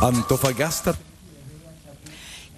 Antofagasta.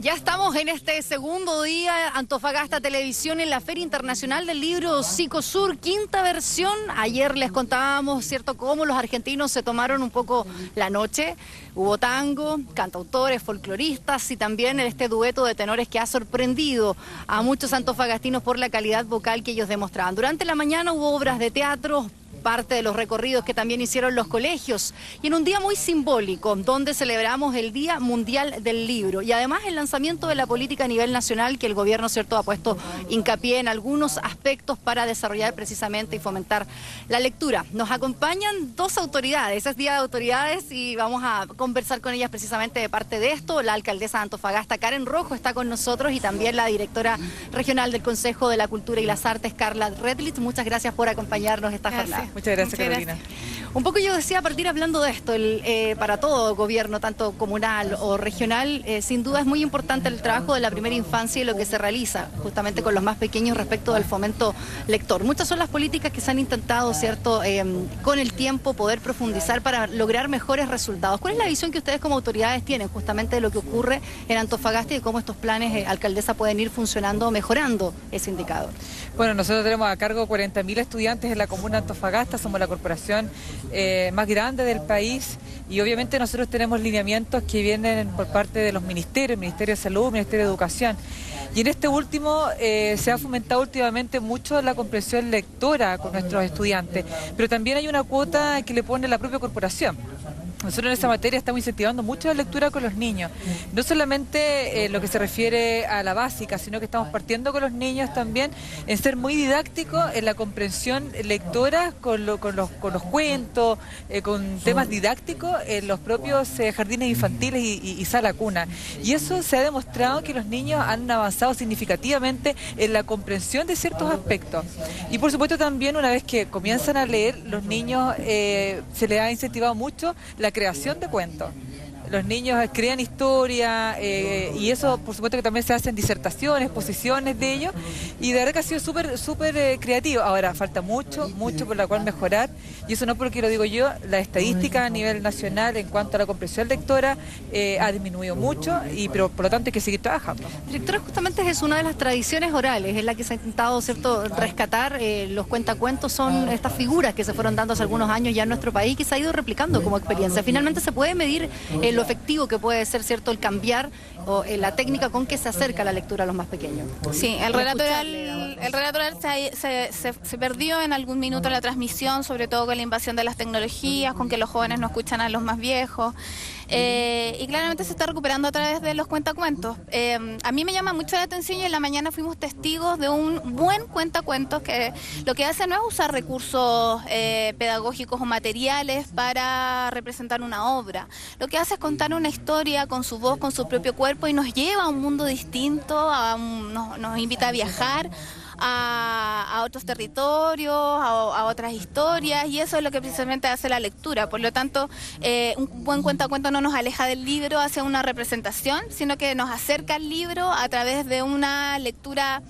Ya estamos en este segundo día, Antofagasta Televisión, en la Feria Internacional del Libro Psicosur, quinta versión. Ayer les contábamos, ¿cierto?, cómo los argentinos se tomaron un poco la noche. Hubo tango, cantautores, folcloristas y también este dueto de tenores que ha sorprendido a muchos antofagastinos por la calidad vocal que ellos demostraban. Durante la mañana hubo obras de teatro, parte de los recorridos que también hicieron los colegios, y en un día muy simbólico, donde celebramos el Día Mundial del Libro, y además el lanzamiento de la política a nivel nacional, que el gobierno, ¿cierto?, ha puesto hincapié en algunos aspectos para desarrollar precisamente y fomentar la lectura. Nos acompañan dos autoridades, es Día de Autoridades, y vamos a conversar con ellas precisamente de parte de esto. La alcaldesa de Antofagasta, Karen Rojo, está con nosotros, y también la directora regional del Consejo de la Cultura y las Artes, Carla Redlich. Muchas gracias por acompañarnos esta jornada. Muchas gracias, Carolina. Gracias. Un poco yo decía, a partir hablando de esto, para todo gobierno, tanto comunal o regional, sin duda es muy importante el trabajo de la primera infancia y lo que se realiza justamente con los más pequeños respecto del fomento lector. Muchas son las políticas que se han intentado, ¿cierto?, con el tiempo poder profundizar para lograr mejores resultados. ¿Cuál es la visión que ustedes como autoridades tienen justamente de lo que ocurre en Antofagasta y de cómo estos planes, alcaldesa, pueden ir funcionando, mejorando ese indicador? Bueno, nosotros tenemos a cargo 40.000 estudiantes en la comuna de Antofagasta, somos la corporación más grande del país, y obviamente nosotros tenemos lineamientos que vienen por parte de los ministerios, Ministerio de Salud, Ministerio de Educación. Y en este último se ha fomentado últimamente mucho la comprensión lectora con nuestros estudiantes, pero también hay una cuota que le pone la propia corporación. Nosotros en esa materia estamos incentivando mucho la lectura con los niños, no solamente lo que se refiere a la básica, sino que estamos partiendo con los niños también en ser muy didácticos en la comprensión lectora con los cuentos, con temas didácticos en los propios jardines infantiles y sala cuna. Y eso se ha demostrado que los niños han avanzado significativamente en la comprensión de ciertos aspectos. Y por supuesto también una vez que comienzan a leer, los niños se les ha incentivado mucho la creación de cuentos. Los niños crean historia y eso por supuesto que también se hacen disertaciones, exposiciones de ellos, y de verdad que ha sido súper creativo. Ahora falta mucho por la cual mejorar, y eso no porque lo digo yo, la estadística a nivel nacional en cuanto a la comprensión lectora ha disminuido mucho, pero por lo tanto hay que seguir trabajando. Directora, justamente es una de las tradiciones orales, es la que se ha intentado, ¿cierto?, rescatar. Los cuentacuentos son estas figuras que se fueron dando hace algunos años ya en nuestro país, que se ha ido replicando como experiencia. Finalmente se puede medir lo efectivo que puede ser, ¿cierto?, el cambiar o la técnica con que se acerca la lectura a los más pequeños. Sí, el relato oral se perdió en algún minuto en la transmisión, sobre todo con la invasión de las tecnologías, con que los jóvenes no escuchan a los más viejos. Y claramente se está recuperando a través de los cuentacuentos. A mí me llama mucho la atención, y en la mañana fuimos testigos de un buen cuentacuentos que lo que hace no es usar recursos pedagógicos o materiales para representar una obra. Lo que hace es contar una historia con su voz, con su propio cuerpo, y nos lleva a un mundo distinto, nos invita a viajar a otros territorios, a otras historias, y eso es lo que precisamente hace la lectura. Por lo tanto, un buen cuentacuento no nos aleja del libro hacia una representación, sino que nos acerca al libro a través de una lectura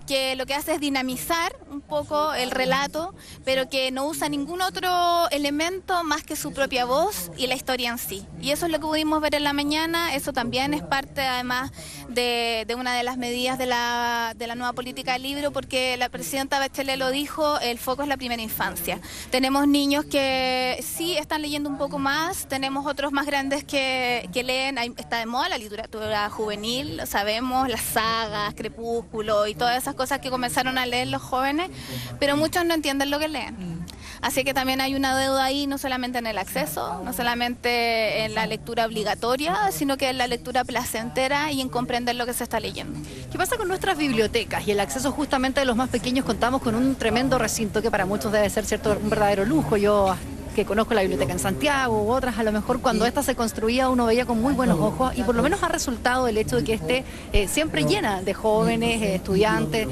que lo que hace es dinamizar un poco el relato, pero que no usa ningún otro elemento más que su propia voz y la historia en sí. Y eso es lo que pudimos ver en la mañana. Eso también es parte, además, de una de las medidas de la nueva política del libro, porque la presidenta Bachelet lo dijo, el foco es la primera infancia. Tenemos niños que sí están leyendo un poco más, tenemos otros más grandes que leen. Está de moda la literatura juvenil, lo sabemos, las sagas, Crepúsculo y todas esas cosas que comenzaron a leer los jóvenes, pero muchos no entienden lo que leen. Así que también hay una deuda ahí, no solamente en el acceso, no solamente en la lectura obligatoria, sino que en la lectura placentera y en comprender lo que se está leyendo. ¿Qué pasa con nuestras bibliotecas y el acceso justamente de los más pequeños? Contamos con un tremendo recinto que para muchos debe ser, ¿cierto?, un verdadero lujo. Yo, que conozco la biblioteca en Santiago u otras, a lo mejor cuando esta se construía uno veía con muy buenos ojos, y por lo menos ha resultado el hecho de que esté siempre llena de jóvenes, estudiantes.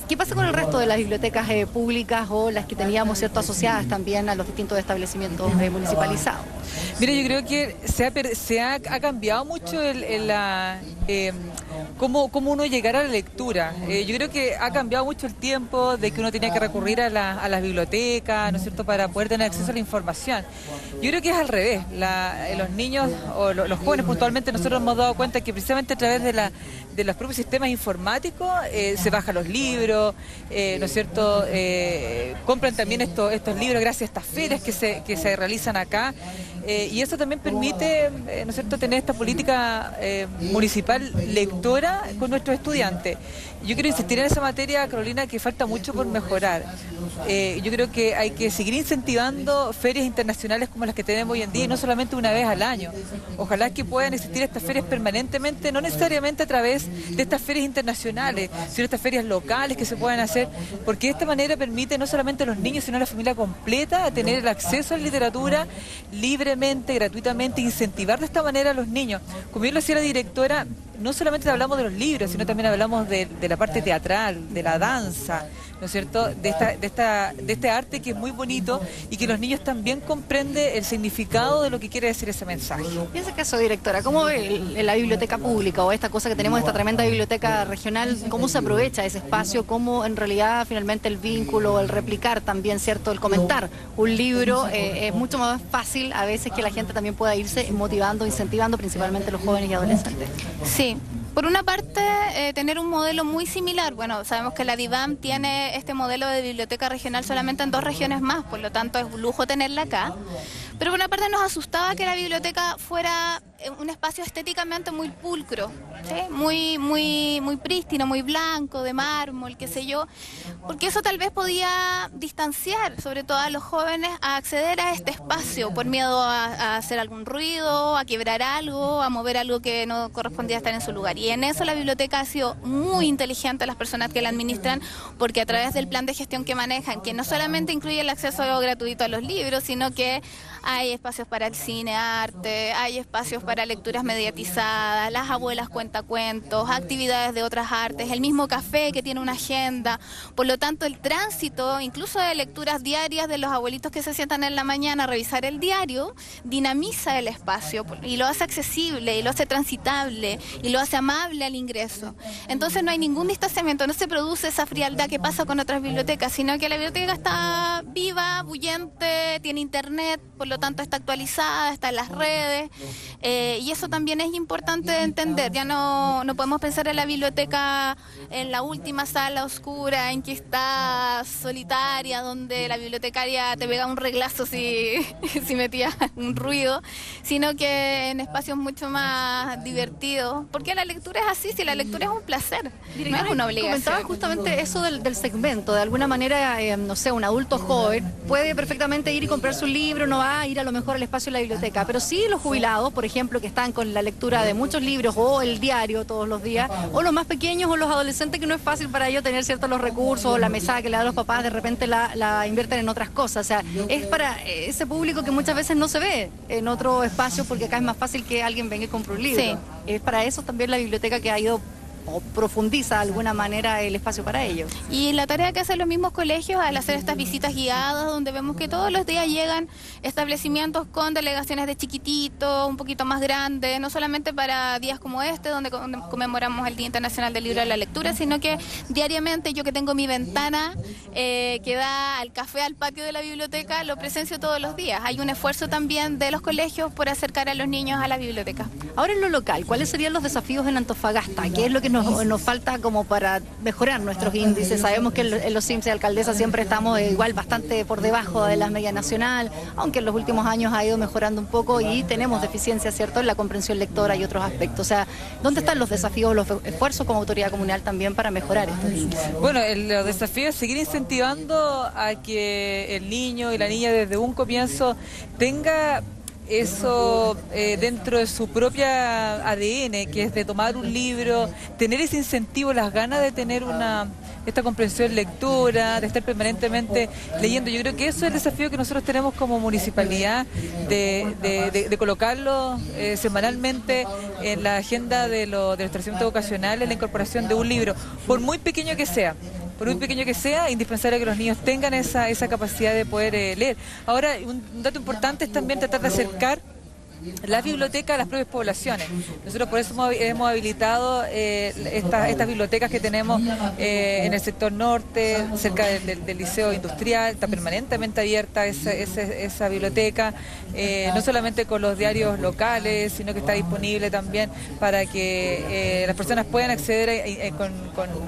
¿Qué pasa con el resto de las bibliotecas públicas o las que teníamos, ¿cierto?, asociadas también a los distintos establecimientos municipalizados? Mira, yo creo que ha cambiado mucho cómo uno llegará a la lectura. Yo creo que ha cambiado mucho el tiempo de que uno tenía que recurrir a las bibliotecas, ¿no es cierto?, para poder tener acceso a la información. Yo creo que es al revés. Los niños o los jóvenes puntualmente, nosotros hemos dado cuenta que precisamente a través de los propios sistemas informáticos se bajan los libros, ¿no es cierto?, compran también estos libros gracias a estas ferias que se realizan acá, y eso también permite, ¿no es cierto?, tener esta política municipal lectora con nuestros estudiantes. Yo quiero insistir en esa materia, Carolina, que falta mucho por mejorar. Yo creo que hay que seguir incentivando ferias internacionales como las que tenemos hoy en día, y no solamente una vez al año. Ojalá que puedan existir estas ferias permanentemente, no necesariamente a través de estas ferias internacionales, sino estas ferias locales que se puedan hacer, porque de esta manera permite no solamente a los niños, sino a la familia completa a tener el acceso a la literatura libremente, gratuitamente, incentivar de esta manera a los niños. Como bien lo decía la directora, no solamente hablamos de los libros, sino también hablamos de la parte teatral, de la danza, ¿no es cierto?, de este arte que es muy bonito y que los niños también comprenden el significado de lo que quiere decir ese mensaje. En ese caso, directora, ¿cómo ve la biblioteca pública o esta cosa que tenemos, esta tremenda biblioteca regional, cómo se aprovecha ese espacio, cómo en realidad finalmente el vínculo, el replicar también, ¿cierto?, el comentar un libro es mucho más fácil a veces que la gente también pueda irse motivando, incentivando principalmente los jóvenes y adolescentes? Sí. Por una parte, tener un modelo muy similar. Bueno, sabemos que la DIVAM tiene este modelo de biblioteca regional solamente en 2 regiones más, por lo tanto es un lujo tenerla acá. Pero por una parte nos asustaba que la biblioteca fuera un espacio estéticamente muy pulcro, ¿sí? muy prístino, muy blanco, de mármol, qué sé yo, porque eso tal vez podía distanciar, sobre todo a los jóvenes, a acceder a este espacio por miedo a hacer algún ruido, a quebrar algo, a mover algo que no correspondía estar en su lugar. Y en eso la biblioteca ha sido muy inteligente, las personas que la administran, porque a través del plan de gestión que manejan, que no solamente incluye el acceso gratuito a los libros, sino que hay espacios para el cine, arte, hay espacios para lecturas mediatizadas, las abuelas cuentacuentos, actividades de otras artes, el mismo café que tiene una agenda. Por lo tanto, el tránsito, incluso de lecturas diarias de los abuelitos que se sientan en la mañana a revisar el diario, dinamiza el espacio y lo hace accesible, y lo hace transitable, y lo hace amable al ingreso. Entonces no hay ningún distanciamiento, no se produce esa frialdad que pasa con otras bibliotecas, sino que la biblioteca está viva, bullente, tiene internet, por lo tanto está actualizada, está en las redes, y eso también es importante de entender. Ya no podemos pensar en la biblioteca en la última sala oscura, en que está solitaria, donde la bibliotecaria te pega un reglazo si metía un ruido, sino que en espacios mucho más divertidos, porque la lectura es así, si la lectura es un placer, no es una obligación. Comentaba justamente eso del segmento, de alguna manera, no sé, un adulto joven puede perfectamente ir y comprarse un libro, no va a ir a lo mejor al espacio de la biblioteca, pero sí los jubilados, por ejemplo, que están con la lectura de muchos libros o el diario todos los días, o los más pequeños o los adolescentes que no es fácil para ellos tener ciertos los recursos o la mesada que le dan los papás, de repente la invierten en otras cosas. O sea, es para ese público que muchas veces no se ve en otro espacio, porque acá es más fácil que alguien venga y compre un libro. Sí. Es para eso también la biblioteca que ha ido o profundiza de alguna manera el espacio para ellos. Y la tarea que hacen los mismos colegios al hacer estas visitas guiadas, donde vemos que todos los días llegan establecimientos con delegaciones de chiquititos, un poquito más grandes, no solamente para días como este, donde conmemoramos el Día Internacional del Libro de la Lectura, sino que diariamente yo, que tengo mi ventana que da al café, al patio de la biblioteca, lo presencio todos los días. Hay un esfuerzo también de los colegios por acercar a los niños a la biblioteca. Ahora, en lo local, ¿cuáles serían los desafíos en Antofagasta? ¿Qué es lo que nos falta como para mejorar nuestros índices? Sabemos que en los índices de alcaldesa siempre estamos igual bastante por debajo de la media nacional, aunque en los últimos años ha ido mejorando un poco y tenemos deficiencias, ¿cierto?, en la comprensión lectora y otros aspectos. O sea, ¿dónde están los desafíos, los esfuerzos como autoridad comunal también para mejorar estos índices? Bueno, los desafíos es seguir incentivando a que el niño y la niña desde un comienzo tenga eso dentro de su propia ADN, que es de tomar un libro, tener ese incentivo, las ganas de tener esta comprensión lectora, de estar permanentemente leyendo. Yo creo que eso es el desafío que nosotros tenemos como municipalidad, de colocarlo semanalmente en la agenda de los establecimientos vocacionales, la incorporación de un libro, por muy pequeño que sea. Por muy pequeño que sea, indispensable que los niños tengan esa capacidad de poder leer. Ahora, un dato importante es también tratar de acercar las bibliotecas de las propias poblaciones. Nosotros por eso hemos habilitado estas bibliotecas que tenemos en el sector norte, cerca del Liceo Industrial. Está permanentemente abierta esa biblioteca, no solamente con los diarios locales, sino que está disponible también para que las personas puedan acceder con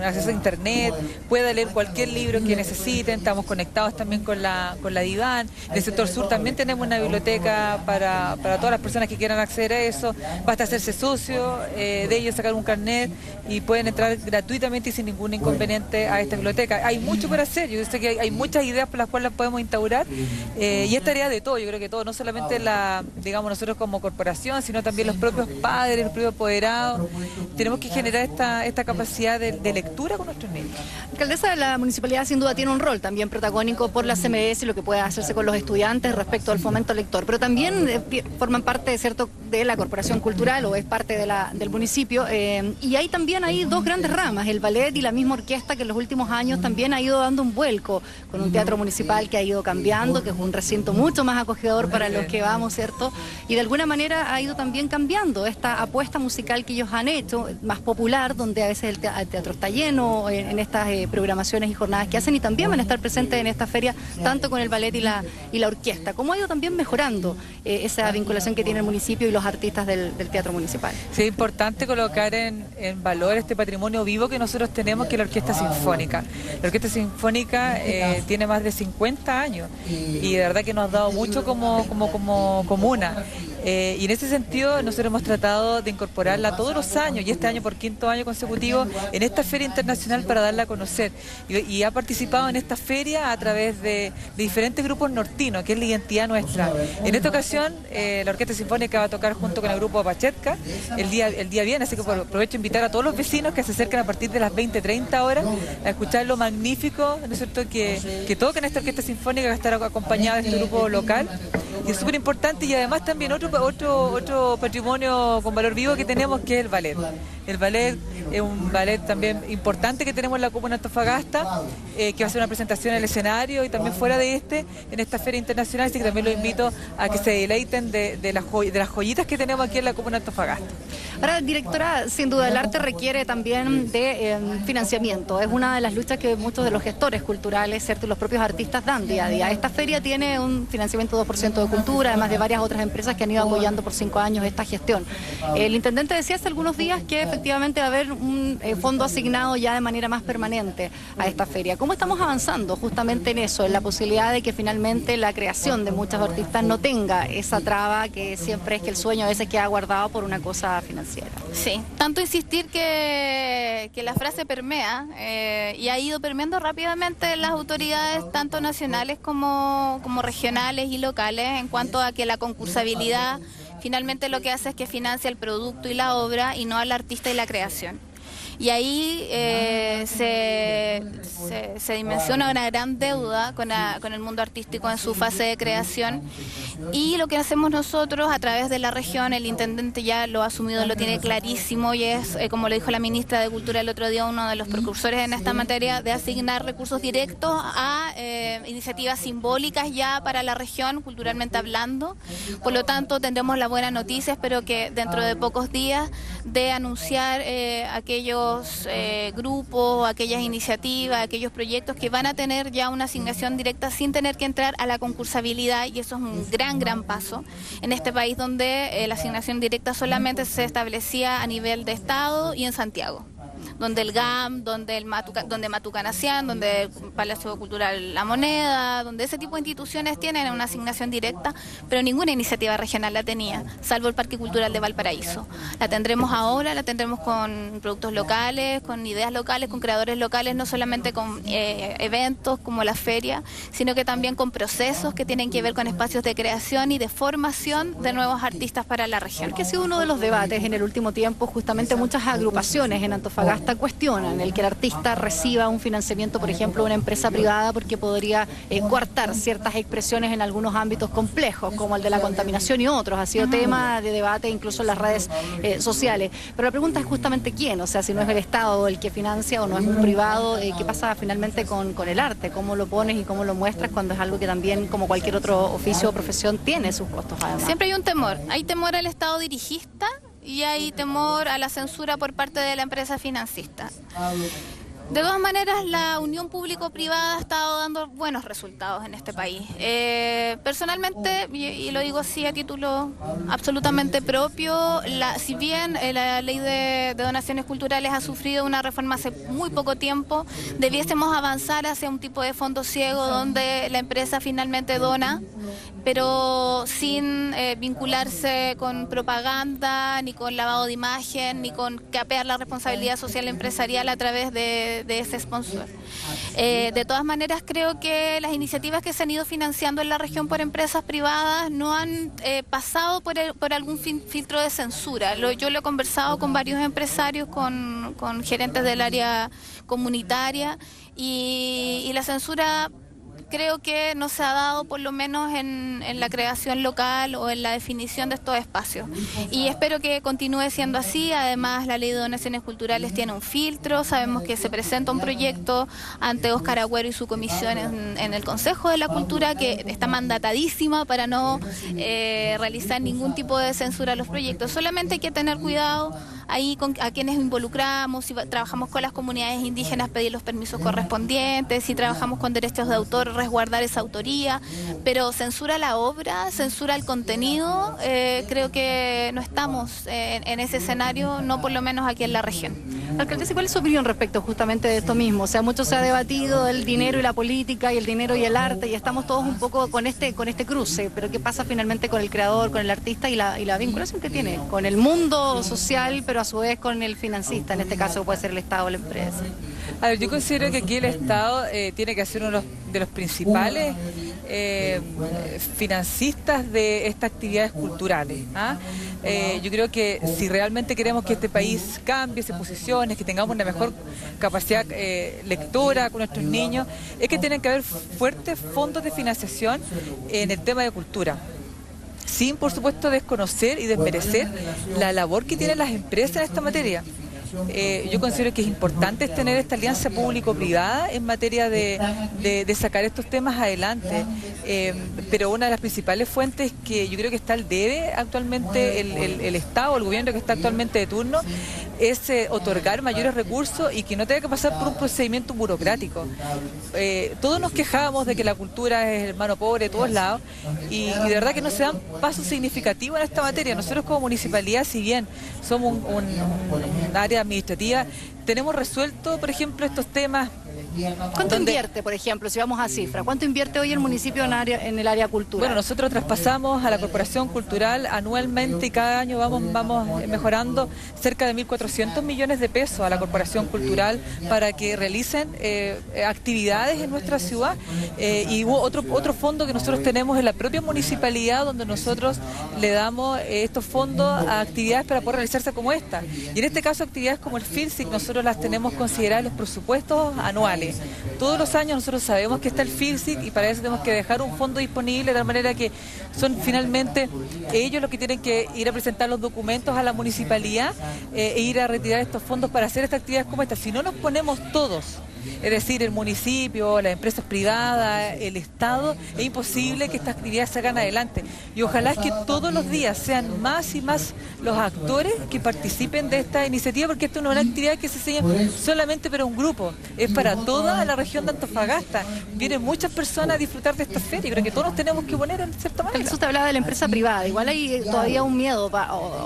acceso a internet, puedan leer cualquier libro que necesiten. Estamos conectados también con la DIVAN. En el sector sur también tenemos una biblioteca para todas las personas que quieran acceder a eso. Basta hacerse socio de ellos, sacar un carnet y pueden entrar gratuitamente y sin ningún inconveniente a esta biblioteca. Hay mucho por hacer, yo sé que hay muchas ideas por las cuales las podemos instaurar y es tarea de todo, yo creo que todo, no solamente digamos nosotros como corporación, sino también los propios padres, los propios apoderados. Tenemos que generar esta capacidad de lectura con nuestros niños. Alcaldesa, la municipalidad sin duda tiene un rol también protagónico por la CMS y lo que puede hacerse con los estudiantes respecto al fomento lector, pero también forman parte, ¿cierto?, de la corporación cultural o es parte del municipio y hay también dos grandes ramas, el ballet y la misma orquesta que en los últimos años también ha ido dando un vuelco con un teatro municipal que ha ido cambiando, que es un recinto mucho más acogedor para los que vamos, ¿cierto? Y de alguna manera ha ido también cambiando esta apuesta musical que ellos han hecho, más popular, donde a veces el teatro está lleno en estas programaciones y jornadas que hacen y también van a estar presentes en esta feria, tanto con el ballet y la orquesta. ¿Cómo ha ido también mejorando esa vinculación que tiene el municipio y los artistas del teatro municipal? Sí, es importante colocar en valor este patrimonio vivo que nosotros tenemos, que es la Orquesta Sinfónica. La Orquesta Sinfónica tiene más de 50 años y de verdad que nos ha dado mucho como comuna. Y en ese sentido nosotros hemos tratado de incorporarla todos los años y este año por 5º año consecutivo en esta feria internacional para darla a conocer y ha participado en esta feria a través de diferentes grupos nortinos, que es la identidad nuestra. En esta ocasión la Orquesta Sinfónica va a tocar junto con el grupo Pachetka el día viernes, así que aprovecho de invitar a todos los vecinos que se acerquen a partir de las 20-30 horas a escuchar lo magnífico, ¿no es cierto?, que tocan esta Orquesta Sinfónica, que va a estar acompañada de este grupo local. Y es súper importante, y además también otro patrimonio con valor vivo que tenemos, que es el ballet. El ballet es un ballet también importante que tenemos en la comuna de Antofagasta, que va a hacer una presentación en el escenario y también fuera de en esta feria internacional, así que también los invito a que se deleiten de las joyitas que tenemos aquí en la comuna de Antofagasta. Ahora, directora, sin duda el arte requiere también de financiamiento. Es una de las luchas que muchos de los gestores culturales, ¿cierto?, y los propios artistas dan día a día. Esta feria tiene un financiamiento 2% de cultura, además de varias otras empresas que han ido apoyando por 5 años esta gestión. El intendente decía hace algunos días que efectivamente va a haber un fondo asignado ya de manera más permanente a esta feria. ¿Cómo estamos avanzando justamente en eso, en la posibilidad de que finalmente la creación de muchos artistas no tenga esa traba que siempre es que el sueño a veces queda guardado por una cosa financiera? Sí, tanto insistir que la frase permea y ha ido permeando rápidamente en las autoridades tanto nacionales como regionales y locales en cuanto a que la concursabilidad finalmente lo que hace es que financia el producto y la obra y no al artista y la creación. Y ahí se dimensiona una gran deuda con el mundo artístico en su fase de creación, y lo que hacemos nosotros a través de la región, el intendente ya lo ha asumido, lo tiene clarísimo, y es, como le dijo la ministra de Cultura el otro día, uno de los precursores en esta materia, de asignar recursos directos a iniciativas simbólicas ya para la región, culturalmente hablando. Por lo tanto, tendremos la buena noticia, espero que dentro de pocos días, de anunciar aquellos grupos, aquellas iniciativas, aquellos proyectos que van a tener ya una asignación directa sin tener que entrar a la concursabilidad, y eso es un gran paso en este país donde la asignación directa solamente se establecía a nivel de Estado y en Santiago, donde el GAM, donde Matucanacián, donde el Palacio Cultural La Moneda, donde ese tipo de instituciones tienen una asignación directa, pero ninguna iniciativa regional la tenía, salvo el Parque Cultural de Valparaíso. La tendremos ahora, la tendremos con productos locales, con ideas locales, con creadores locales, no solamente con eventos como la feria, sino que también con procesos que tienen que ver con espacios de creación y de formación de nuevos artistas para la región. Porque ha sido uno de los debates en el último tiempo, justamente muchas agrupaciones en Antofagasta hasta cuestionan el que el artista reciba un financiamiento, por ejemplo, de una empresa privada, porque podría coartar ciertas expresiones en algunos ámbitos complejos, como el de la contaminación y otros. Ha sido tema de debate incluso en las redes sociales. Pero la pregunta es justamente quién, o sea, si no es el Estado el que financia o no es un privado, ¿qué pasa finalmente con el arte? ¿Cómo lo pones y cómo lo muestras cuando es algo que también, como cualquier otro oficio o profesión, tiene sus costos además? Siempre hay un temor. Hay temor al Estado dirigista y hay temor a la censura por parte de la empresa financista. De todas maneras, la unión público-privada ha estado dando buenos resultados en este país. Personalmente, y lo digo así a título absolutamente propio, si bien la ley de donaciones culturales ha sufrido una reforma hace muy poco tiempo, debiésemos avanzar hacia un tipo de fondo ciego donde la empresa finalmente dona, pero sin vincularse con propaganda, ni con lavado de imagen, ni con capear la responsabilidad social empresarial a través de ese sponsor. De todas maneras, creo que las iniciativas que se han ido financiando en la región por empresas privadas no han pasado por algún filtro de censura. Yo lo he conversado con varios empresarios, con gerentes del área comunitaria, y la censura creo que no se ha dado, por lo menos en la creación local o en la definición de estos espacios. Y espero que continúe siendo así. Además, la ley de donaciones culturales tiene un filtro. Sabemos que se presenta un proyecto ante Óscar Agüero y su comisión en el Consejo de la Cultura, que está mandatadísima para no realizar ningún tipo de censura a los proyectos. Solamente hay que tener cuidado ahí a quienes involucramos, si trabajamos con las comunidades indígenas, pedir los permisos correspondientes, si trabajamos con derechos de autor, resguardar esa autoría, pero censura la obra, censura el contenido, creo que no estamos en ese escenario, no por lo menos aquí en la región. Alcaldesa, ¿cuál es su opinión respecto justamente de esto mismo? O sea, mucho se ha debatido del dinero y la política, y el dinero y el arte, y estamos todos un poco con este cruce, pero ¿qué pasa finalmente con el creador, con el artista y la vinculación que tiene con el mundo social, pero a su vez con el financista, en este caso puede ser el Estado o la empresa? A ver, yo considero que aquí el Estado tiene que ser uno de los principales financistas de estas actividades culturales. Yo creo que si realmente queremos que este país cambie, se posicione, que tengamos una mejor capacidad lectora con nuestros niños, es que tienen que haber fuertes fondos de financiación en el tema de cultura, sin por supuesto desconocer y desmerecer la labor que tienen las empresas en esta materia. Yo considero que es importante tener esta alianza público-privada en materia de sacar estos temas adelante, pero una de las principales fuentes que yo creo que está al debe actualmente el Estado, el gobierno que está actualmente de turno, es otorgar mayores recursos y que no tenga que pasar por un procedimiento burocrático. Todos nos quejamos de que la cultura es el hermano pobre de todos lados, y de verdad que no se dan pasos significativos en esta materia. Nosotros como municipalidad, si bien somos un área administrativa, tenemos resuelto, por ejemplo, estos temas. ¿Cuánto invierte, por ejemplo, si vamos a cifra? ¿Cuánto invierte hoy el municipio en el área cultural? Bueno, nosotros traspasamos a la Corporación Cultural anualmente, y cada año vamos mejorando cerca de 1.400 millones de pesos a la Corporación Cultural para que realicen actividades en nuestra ciudad. Y hubo otro fondo que nosotros tenemos en la propia municipalidad, donde nosotros le damos estos fondos a actividades para poder realizarse como esta. Y en este caso, actividades como el FILSIC, nosotros las tenemos consideradas en los presupuestos anuales. Todos los años nosotros sabemos que está el FILSIC, y para eso tenemos que dejar un fondo disponible, de tal manera que son finalmente ellos los que tienen que ir a presentar los documentos a la municipalidad e ir a retirar estos fondos para hacer estas actividades como esta. Si no nos ponemos todos, es decir, el municipio, las empresas privadas, el Estado, es imposible que estas actividades se hagan adelante. Y ojalá es que todos los días sean más y más los actores que participen de esta iniciativa, porque esta no es una actividad que se sigue solamente para un grupo, es para toda la región de Antofagasta. Vienen muchas personas a disfrutar de esta feria, y creo que todos nos tenemos que poner en cierta manera. Eso te hablaba de la empresa privada, igual hay todavía un miedo,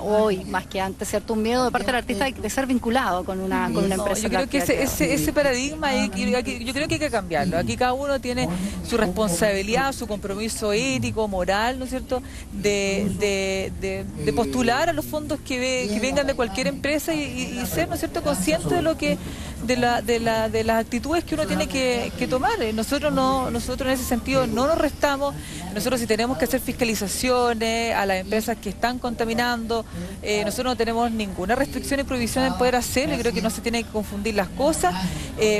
hoy más que antes, ¿cierto? Un miedo de parte del artista de ser vinculado con una empresa. Yo creo que ese paradigma yo creo que hay que cambiarlo. Aquí cada uno tiene su responsabilidad, su compromiso ético, moral, ¿no es cierto?, de postular a los fondos que vengan de cualquier empresa, y ser, ¿no es cierto?, consciente de lo que de las actitudes que uno tiene que tomar. Nosotros en ese sentido no nos restamos. Nosotros si tenemos que hacer fiscalizaciones a las empresas que están contaminando, nosotros no tenemos ninguna restricción y prohibición en poder hacerlo, y creo que no se tienen que confundir las cosas.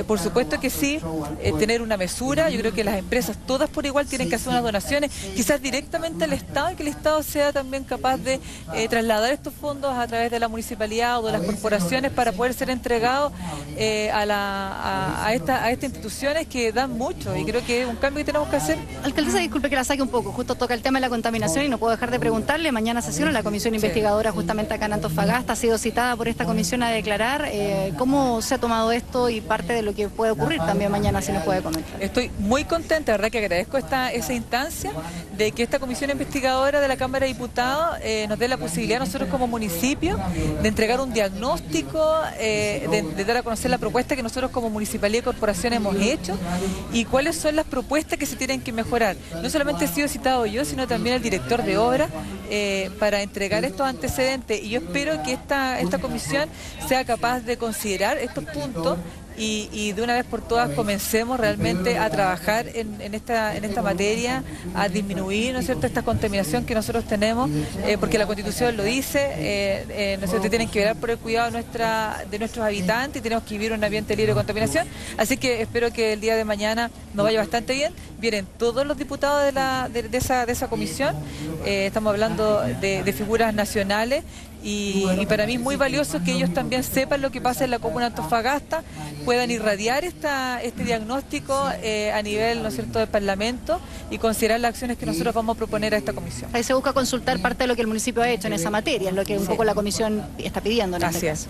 Por supuesto que sí, tener una mesura. Yo creo que las empresas todas por igual tienen que hacer unas donaciones, quizás directamente al Estado, y que el Estado sea también capaz de trasladar estos fondos a través de la municipalidad o de las corporaciones para poder ser entregados a estas instituciones que dan mucho, y creo que es un cambio que tenemos que hacer. Alcaldesa, disculpe que la saque un poco, justo toca el tema de la contaminación y no puedo dejar de preguntarle, mañana sesiona la comisión investigadora justamente acá en Antofagasta, ha sido citada por esta comisión a declarar. ¿Cómo se ha tomado esto y parte de lo que puede ocurrir también mañana, si nos puede comentar? Estoy muy contenta, verdad que agradezco esa instancia de que esta comisión investigadora de la Cámara de Diputados nos dé la posibilidad nosotros como municipio de entregar un diagnóstico, de dar a conocer la propuesta que nosotros como municipalidad y corporación hemos hecho y cuáles son las propuestas que se tienen que mejorar. No solamente he sido citado yo, sino también el director de obra para entregar estos antecedentes, y yo espero que esta comisión sea capaz de considerar estos puntos y de una vez por todas comencemos realmente a trabajar en esta materia, a disminuir, ¿no es cierto?, esta contaminación que nosotros tenemos, porque la Constitución lo dice, ¿no es cierto?, tienen que velar por el cuidado de nuestros habitantes y tenemos que vivir en un ambiente libre de contaminación. Así que espero que el día de mañana nos vaya bastante bien. Vienen todos los diputados de esa comisión, estamos hablando de figuras nacionales, y para mí es muy valioso que ellos también sepan lo que pasa en la comuna de Antofagasta, puedan irradiar este diagnóstico a nivel, ¿no es cierto?, del Parlamento, y considerar las acciones que nosotros vamos a proponer a esta comisión. Ahí se busca consultar parte de lo que el municipio ha hecho en esa materia, es lo que un poco la comisión está pidiendo en este caso.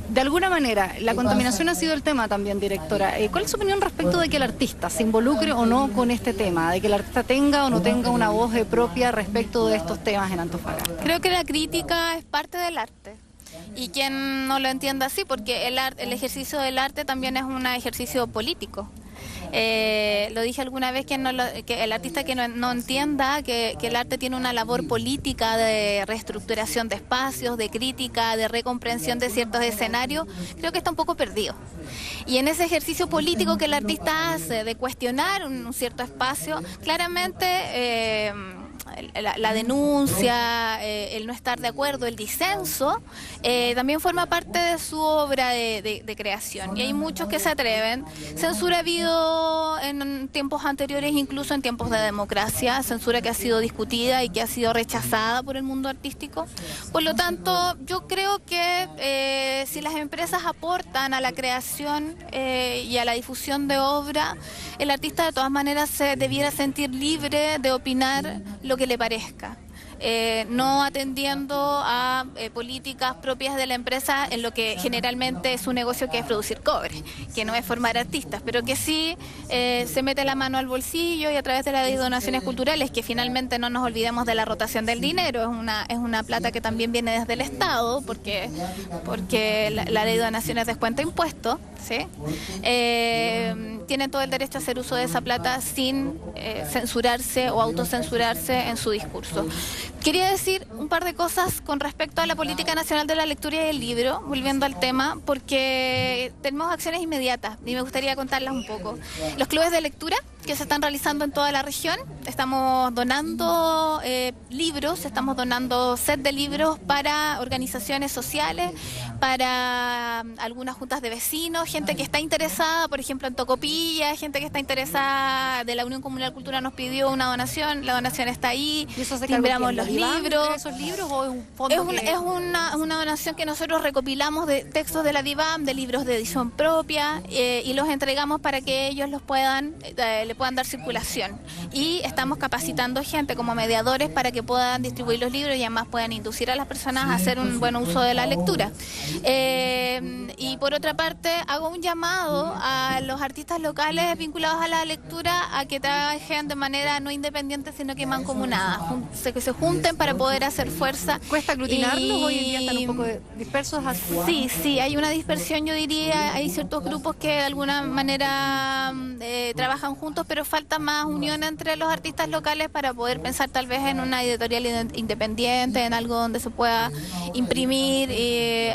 De alguna manera, la contaminación ha sido el tema también, directora. ¿Cuál es su opinión respecto de que el artista se involucre o no con este tema? De que el artista tenga o no tenga una voz propia respecto de estos temas en Antofagasta. Creo que la crítica es parte del arte. Y quien no lo entienda así, porque el ejercicio del arte también es un ejercicio político. Lo dije alguna vez que el artista que no entienda que el arte tiene una labor política de reestructuración de espacios, de crítica, de recomprensión de ciertos escenarios, creo que está un poco perdido. Y en ese ejercicio político que el artista hace de cuestionar un cierto espacio, claramente la denuncia, el no estar de acuerdo, el disenso, también forma parte de su obra de creación. Y hay muchos que se atreven. Censura ha habido en tiempos anteriores, incluso en tiempos de democracia, censura que ha sido discutida y que ha sido rechazada por el mundo artístico. Por lo tanto, yo creo que si las empresas aportan a la creación y a la difusión de obra, el artista de todas maneras se debiera sentir libre de opinar lo que le parezca, no atendiendo a políticas propias de la empresa en lo que generalmente es su negocio, que es producir cobre, que no es formar artistas, pero que sí se mete la mano al bolsillo y a través de las donaciones culturales, que finalmente no nos olvidemos de la rotación del dinero, es una plata que también viene desde el Estado, porque la ley de donaciones descuenta impuestos, ¿sí? Tienen todo el derecho a hacer uso de esa plata sin censurarse o autocensurarse en su discurso. Quería decir un par de cosas con respecto a la Política Nacional de la Lectura y el Libro, volviendo al tema, porque tenemos acciones inmediatas y me gustaría contarlas un poco. Los clubes de lectura que se están realizando en toda la región, estamos donando libros, estamos donando set de libros para organizaciones sociales, para algunas juntas de vecinos, gente que está interesada, por ejemplo, en Tocopilla, gente que está interesada de la Unión Comunal Cultura nos pidió una donación, la donación está ahí, timbramos los libros. ¿Esos libros o es un fondo? Es una donación que nosotros recopilamos de textos de la DIVAM, de libros de edición propia, y los entregamos para que ellos le puedan dar circulación. Y estamos capacitando gente como mediadores para que puedan distribuir los libros y además puedan inducir a las personas a hacer un buen uso de la lectura. Y por otra parte, hago un llamado a los artistas locales vinculados a la lectura a que trabajen de manera no independiente, sino que mancomunada, que se junten para poder hacer fuerza. ¿Cuesta aglutinarlos? Hoy en día están un poco dispersos. Sí, hay una dispersión, yo diría. Hay ciertos grupos que de alguna manera trabajan juntos, pero falta más unión entre los artistas locales para poder pensar tal vez en una editorial independiente, en algo donde se pueda imprimir,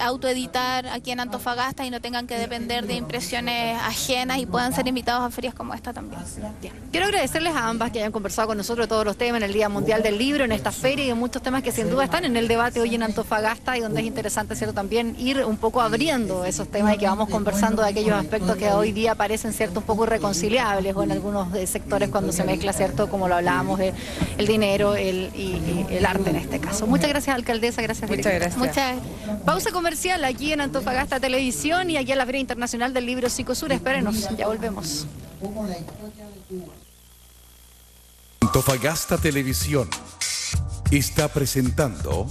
autoeditar aquí en Antofagasta y no tengan que depender de impresiones ajenas y puedan ser invitados a ferias como esta también. Quiero agradecerles a ambas que hayan conversado con nosotros de todos los temas en el Día Mundial del Libro, en esta feria y en muchos temas que sin duda están en el debate hoy en Antofagasta y donde es interesante, ¿cierto?, también ir un poco abriendo esos temas y que vamos conversando de aquellos aspectos que hoy día parecen, ¿cierto?, un poco irreconciliables o en algunos sectores cuando se mezcla, ¿cierto?, como lo hablábamos, el dinero y el arte en este caso. Muchas gracias, alcaldesa, gracias. Muchas gracias. Muchas Pausa comercial aquí en Antofagasta Televisión y aquí en la Feria Internacional del Libro Sicosur. Espérenos, ya volvemos. Antofagasta Televisión está presentando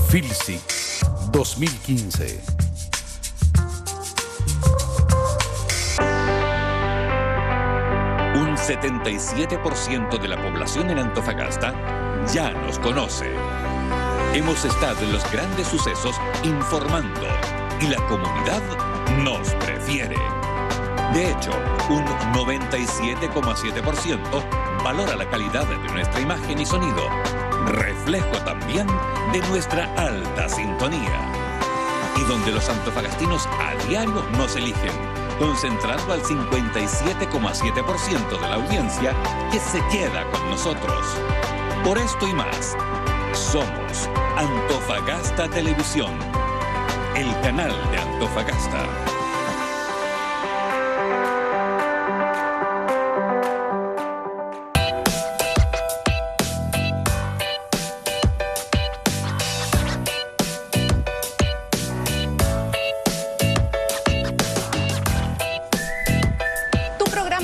Filsic 2015. Un 77% de la población en Antofagasta ya nos conoce. Hemos estado en los grandes sucesos informando y la comunidad nos prefiere. De hecho, un 97,7% valora la calidad de nuestra imagen y sonido, reflejo también de nuestra alta sintonía. Y donde los antofagastinos a diario nos eligen, concentrando al 57,7% de la audiencia que se queda con nosotros. Por esto y más, somos Antofagasta Televisión, el canal de Antofagasta.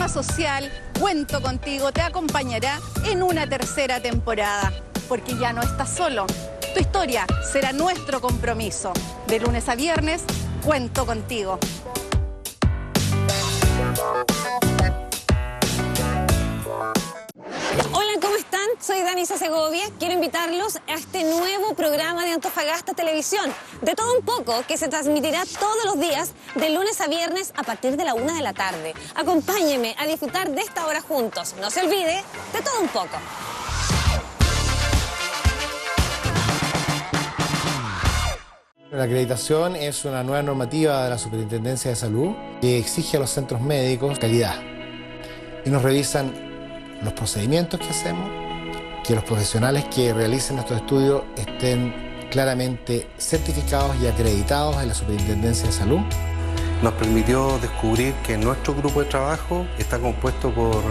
Social, Cuento Contigo, te acompañará en una tercera temporada, porque ya no estás solo. Tu historia será nuestro compromiso. De lunes a viernes, Cuento Contigo. Hola, ¿cómo están? Soy Danisa Segovia. Quiero invitarlos a este nuevo programa de Antofagasta Televisión, de todo un poco, que se transmitirá todos los días, de lunes a viernes, a partir de la 1 de la tarde. Acompáñeme a disfrutar de esta hora juntos. No se olvide, de todo un poco. La acreditación es una nueva normativa de la Superintendencia de Salud que exige a los centros médicos calidad y nos revisan los procedimientos que hacemos, que los profesionales que realicen estos estudios estén claramente certificados y acreditados en la Superintendencia de Salud. Nos permitió descubrir que nuestro grupo de trabajo está compuesto por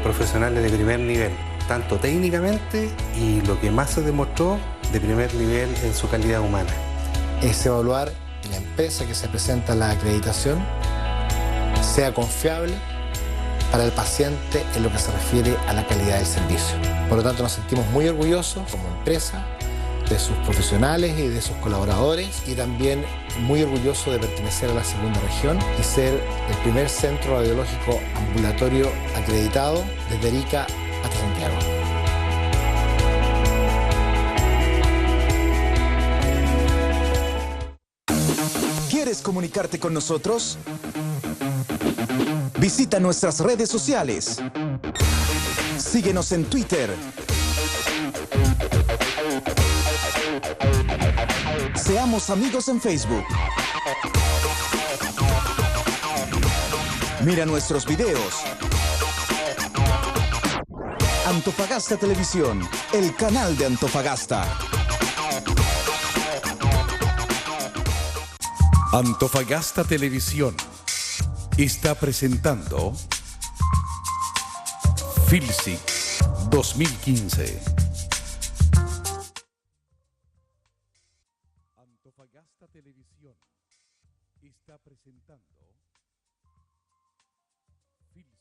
profesionales de primer nivel, tanto técnicamente y lo que más se demostró, de primer nivel en su calidad humana. Es evaluar que la empresa que se presenta a la acreditación sea confiable para el paciente en lo que se refiere a la calidad del servicio. Por lo tanto, nos sentimos muy orgullosos como empresa de sus profesionales y de sus colaboradores y también muy orgullosos de pertenecer a la segunda región y ser el primer centro radiológico ambulatorio acreditado desde Arica hasta Santiago. ¿Quieres comunicarte con nosotros? Visita nuestras redes sociales. Síguenos en Twitter. Seamos amigos en Facebook. Mira nuestros videos. Antofagasta Televisión, el canal de Antofagasta. Antofagasta Televisión está presentando Filsic 2015. Antofagasta Televisión está presentando Filsic.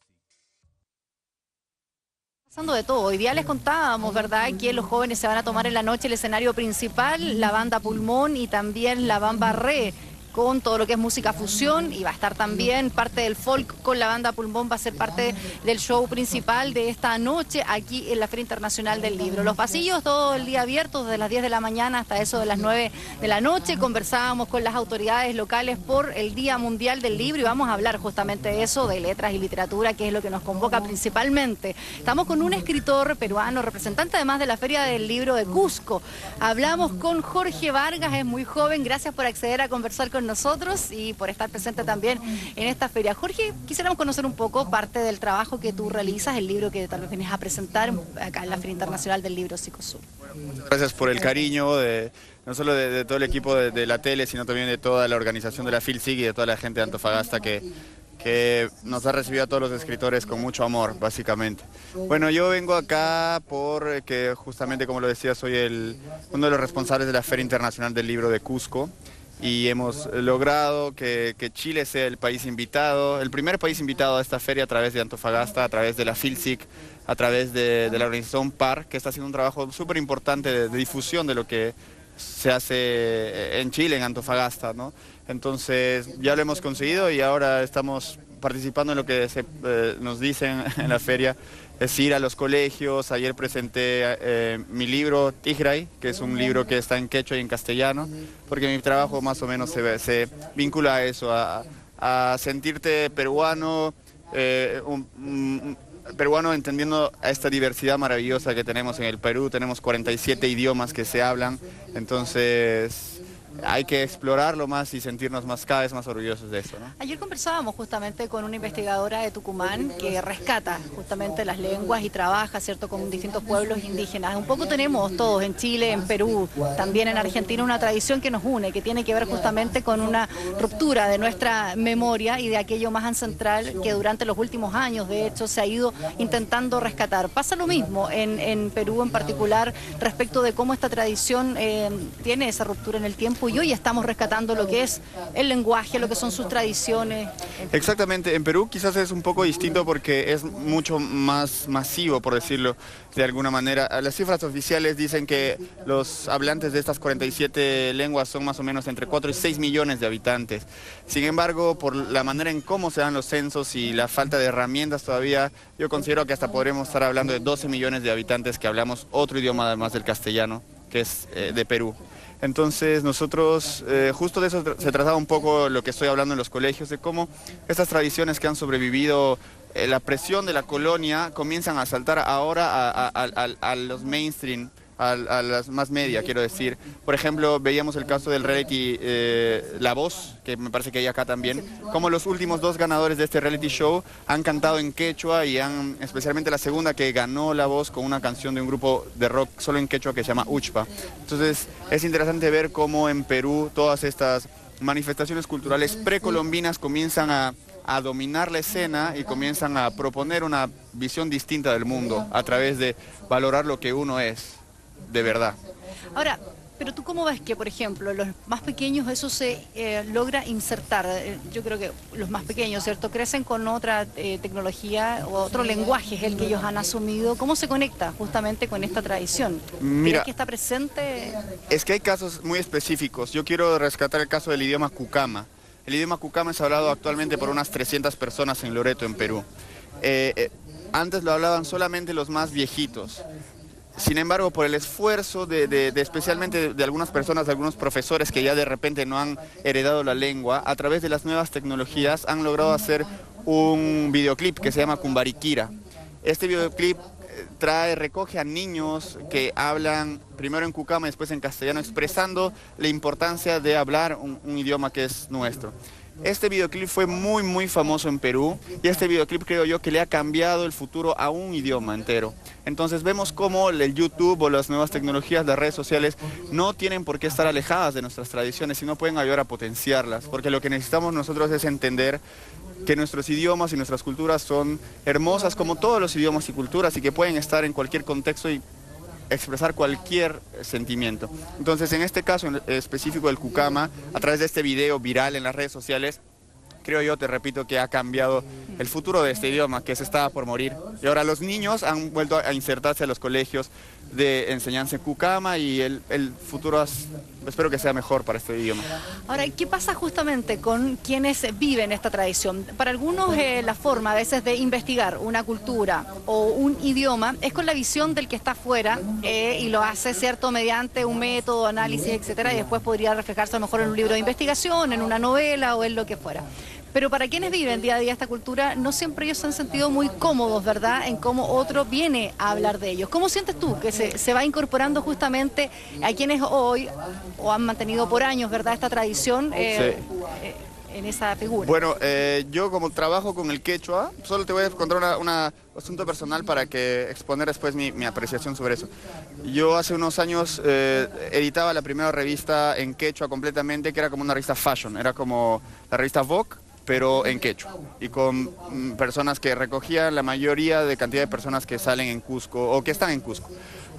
Pasando de todo, hoy día les contábamos, ¿verdad?, que los jóvenes se van a tomar en la noche el escenario principal, la banda Pulmón y también la banda Re, con todo lo que es música fusión y va a estar también parte del folk con la banda Pulmón, va a ser parte del show principal de esta noche aquí en la Feria Internacional del Libro. Los pasillos todo el día abiertos desde las 10 de la mañana hasta eso de las 9 de la noche. Conversábamos con las autoridades locales por el Día Mundial del Libro y vamos a hablar justamente de eso, de letras y literatura, que es lo que nos convoca principalmente. Estamos con un escritor peruano, representante además de la Feria del Libro de Cusco. Hablamos con Jorge Vargas, es muy joven, gracias por acceder a conversar con nosotros y por estar presente también en esta feria. Jorge, quisiéramos conocer un poco parte del trabajo que tú realizas, el libro que tal vez vienes a presentar acá en la Feria Internacional del Libro Psicosur. Muchas gracias por el cariño, no solo de todo el equipo de la tele, sino también de toda la organización de la FILSIC y de toda la gente de Antofagasta que nos ha recibido a todos los escritores con mucho amor, básicamente. Bueno, yo vengo acá porque justamente, como lo decía, soy uno de los responsables de la Feria Internacional del Libro de Cusco y hemos logrado que Chile sea el país invitado, el primer país invitado a esta feria a través de Antofagasta, a través de la FILSIC, a través de la organización PAR, que está haciendo un trabajo súper importante de difusión de lo que se hace en Chile, en Antofagasta, ¿no? Entonces ya lo hemos conseguido y ahora estamos participando en lo que nos dicen en la feria, es ir a los colegios. Ayer presenté mi libro Tigray, que es un libro que está en quechua y en castellano, porque mi trabajo más o menos se vincula a eso, a sentirte peruano, peruano entendiendo a esta diversidad maravillosa que tenemos en el Perú. Tenemos 47 idiomas que se hablan, entonces hay que explorarlo más y sentirnos cada vez más orgullosos de eso, ¿no? Ayer conversábamos justamente con una investigadora de Tucumán que rescata justamente las lenguas y trabaja, ¿cierto?, con distintos pueblos indígenas. Un poco tenemos todos en Chile, en Perú, también en Argentina, una tradición que nos une, que tiene que ver justamente con una ruptura de nuestra memoria y de aquello más ancestral que durante los últimos años, de hecho, se ha ido intentando rescatar. Pasa lo mismo en Perú en particular respecto de cómo esta tradición tiene esa ruptura en el tiempo y hoy estamos rescatando lo que es el lenguaje, lo que son sus tradiciones. Exactamente, en Perú quizás es un poco distinto porque es mucho más masivo, por decirlo de alguna manera. Las cifras oficiales dicen que los hablantes de estas 47 lenguas son más o menos entre 4 y 6 millones de habitantes. Sin embargo, por la manera en cómo se dan los censos y la falta de herramientas todavía, yo considero que hasta podremos estar hablando de 12 millones de habitantes que hablamos otro idioma además del castellano, que es de Perú. Entonces nosotros, justo de eso se trataba un poco lo que estoy hablando en los colegios, de cómo estas tradiciones que han sobrevivido la presión de la colonia comienzan a saltar ahora a los mainstream, a las más media, quiero decir. Por ejemplo, veíamos el caso del reality La Voz, que me parece que hay acá también, como los últimos 2 ganadores de este reality show han cantado en quechua y especialmente la segunda que ganó La Voz con una canción de un grupo de rock solo en quechua que se llama Uchpa. Entonces es interesante ver cómo en Perú todas estas manifestaciones culturales precolombinas comienzan a dominar la escena y comienzan a proponer una visión distinta del mundo a través de valorar lo que uno es de verdad. Ahora, pero tú cómo ves que, por ejemplo, los más pequeños eso se logra insertar. Yo creo que los más pequeños, ¿cierto?, crecen con otra tecnología o otro lenguaje es el que ellos han asumido. ¿Cómo se conecta justamente con esta tradición? Mira, ¿Crees que está presente? Es que hay casos muy específicos. Yo quiero rescatar el caso del idioma cucama. El idioma cucama es hablado actualmente por unas 300 personas en Loreto, en Perú. Antes lo hablaban solamente los más viejitos. Sin embargo, por el esfuerzo especialmente de algunas personas, de algunos profesores que ya de repente no han heredado la lengua, a través de las nuevas tecnologías han logrado hacer un videoclip que se llama Cumbariquira. Este videoclip recoge a niños que hablan primero en cucama y después en castellano, expresando la importancia de hablar un idioma que es nuestro. Este videoclip fue muy famoso en Perú y este videoclip creo yo que le ha cambiado el futuro a un idioma entero. Entonces vemos cómo el YouTube o las nuevas tecnologías, las redes sociales no tienen por qué estar alejadas de nuestras tradiciones, sino pueden ayudar a potenciarlas, porque lo que necesitamos nosotros es entender que nuestros idiomas y nuestras culturas son hermosas como todos los idiomas y culturas y que pueden estar en cualquier contexto y expresar cualquier sentimiento. Entonces, en este caso en específico del cucama, a través de este video viral en las redes sociales, creo yo, te repito, que ha cambiado el futuro de este idioma, que se estaba por morir. Y ahora los niños han vuelto a insertarse a los colegios de enseñanza en cucama y el futuro espero que sea mejor para este idioma. Ahora, ¿qué pasa justamente con quienes viven esta tradición? Para algunos la forma a veces de investigar una cultura o un idioma es con la visión del que está afuera y lo hace, ¿cierto?, mediante un método, análisis, etcétera, y después podría reflejarse a lo mejor en un libro de investigación, en una novela o en lo que fuera. Pero para quienes viven día a día esta cultura, no siempre ellos se han sentido muy cómodos, ¿verdad?, en cómo otro viene a hablar de ellos. ¿Cómo sientes tú que se va incorporando justamente a quienes hoy, o han mantenido por años, ¿verdad?, esta tradición en esa figura? Bueno, yo como trabajo con el quechua, solo te voy a contar un asunto personal para que exponer después mi apreciación sobre eso. Yo hace unos años editaba la primera revista en quechua completamente, que era como una revista fashion, era como la revista Vogue, pero en quechua, y con personas que recogían la mayoría de cantidad de personas que salen en Cusco o que están en Cusco.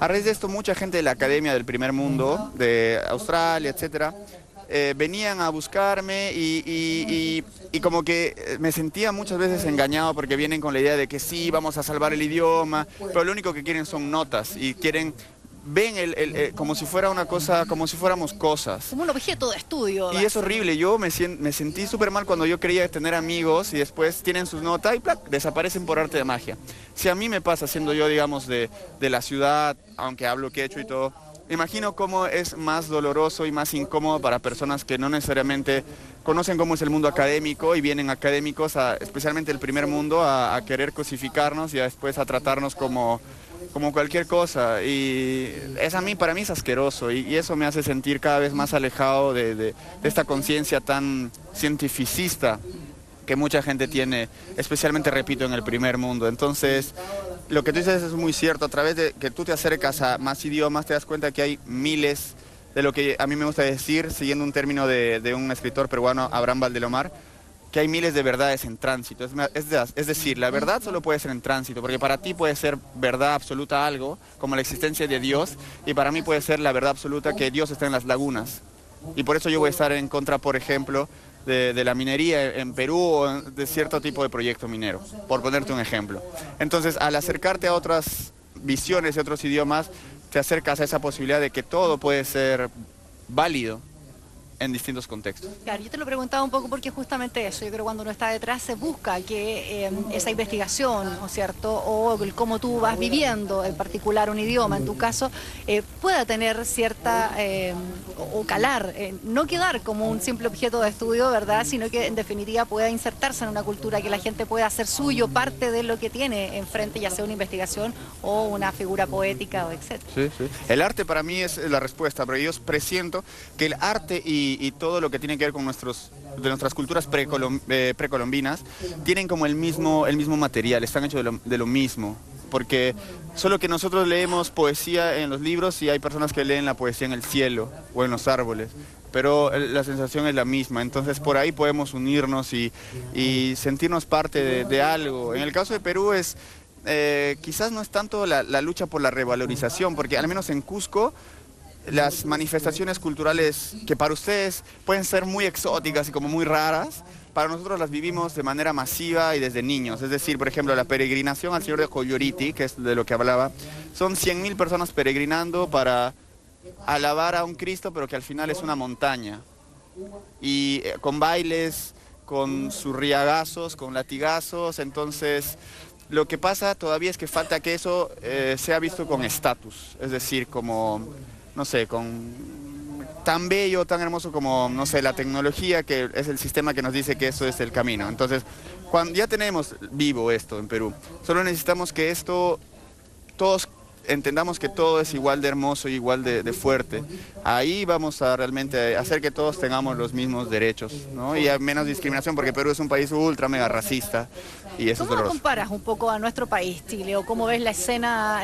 A raíz de esto, mucha gente de la Academia del Primer Mundo, de Australia, etcétera, venían a buscarme y como que me sentía muchas veces engañado porque vienen con la idea de que sí, vamos a salvar el idioma, pero lo único que quieren son notas y ven como si fuera una cosa, como si fuéramos cosas. Como un objeto de estudio. Y es horrible, yo me sentí súper mal cuando yo quería tener amigos y después tienen sus notas y ¡plac!, desaparecen por arte de magia. Si a mí me pasa siendo yo, digamos, de la ciudad, aunque hablo quechua y todo, imagino cómo es más doloroso y más incómodo para personas que no necesariamente conocen cómo es el mundo académico y vienen académicos, especialmente el primer mundo, a querer cosificarnos y después a tratarnos como cualquier cosa, y para mí es asqueroso y eso me hace sentir cada vez más alejado de esta conciencia tan cientificista que mucha gente tiene, especialmente, repito, en el primer mundo. Entonces, lo que tú dices es muy cierto. A través de que tú te acercas a más idiomas, te das cuenta que hay miles de lo que a mí me gusta decir, siguiendo un término de un escritor peruano, Abraham Valdelomar, que hay miles de verdades en tránsito. Es decir, la verdad solo puede ser en tránsito, porque para ti puede ser verdad absoluta algo, como la existencia de Dios, y para mí puede ser la verdad absoluta que Dios está en las lagunas. Y por eso yo voy a estar en contra, por ejemplo, de la minería en Perú o de cierto tipo de proyecto minero, por ponerte un ejemplo. Entonces, al acercarte a otras visiones y otros idiomas, te acercas a esa posibilidad de que todo puede ser válido en distintos contextos. Claro, yo te lo preguntaba un poco porque justamente eso, yo creo que cuando uno está detrás se busca que esa investigación, ¿no es cierto?, o el cómo tú vas viviendo, en particular un idioma, en tu caso, pueda tener cierta, o calar, no quedar como un simple objeto de estudio, ¿verdad?, sino que en definitiva pueda insertarse en una cultura, que la gente pueda hacer suyo parte de lo que tiene enfrente, ya sea una investigación o una figura poética o etcétera. Sí, sí. El arte para mí es la respuesta, pero yo presiento que el arte y todo lo que tiene que ver con nuestras culturas precolombinas tienen como el mismo material, están hechos de lo mismo, porque solo que nosotros leemos poesía en los libros y hay personas que leen la poesía en el cielo o en los árboles, pero la sensación es la misma. Entonces por ahí podemos unirnos y sentirnos parte de algo. En el caso de Perú quizás no es tanto la lucha por la revalorización, porque al menos en Cusco las manifestaciones culturales que para ustedes pueden ser muy exóticas y como muy raras, para nosotros las vivimos de manera masiva y desde niños. Es decir, por ejemplo, la peregrinación al Señor de Coyoriti, que es de lo que hablaba, son 100.000 personas peregrinando para alabar a un Cristo, pero que al final es una montaña. Y con bailes, con surriagazos, con latigazos. Entonces, lo que pasa todavía es que falta que eso sea visto con estatus, es decir, como, no sé, tan bello, tan hermoso como, no sé, la tecnología, que es el sistema que nos dice que eso es el camino. Entonces, cuando ya tenemos vivo esto en Perú, solo necesitamos que todos entendamos que todo es igual de hermoso y igual de fuerte. Ahí vamos a realmente hacer que todos tengamos los mismos derechos, ¿no? Y menos discriminación, porque Perú es un país ultra mega racista y eso es ¿Cómo lo doloroso. comparas un poco a nuestro país, Chile, o cómo ves la escena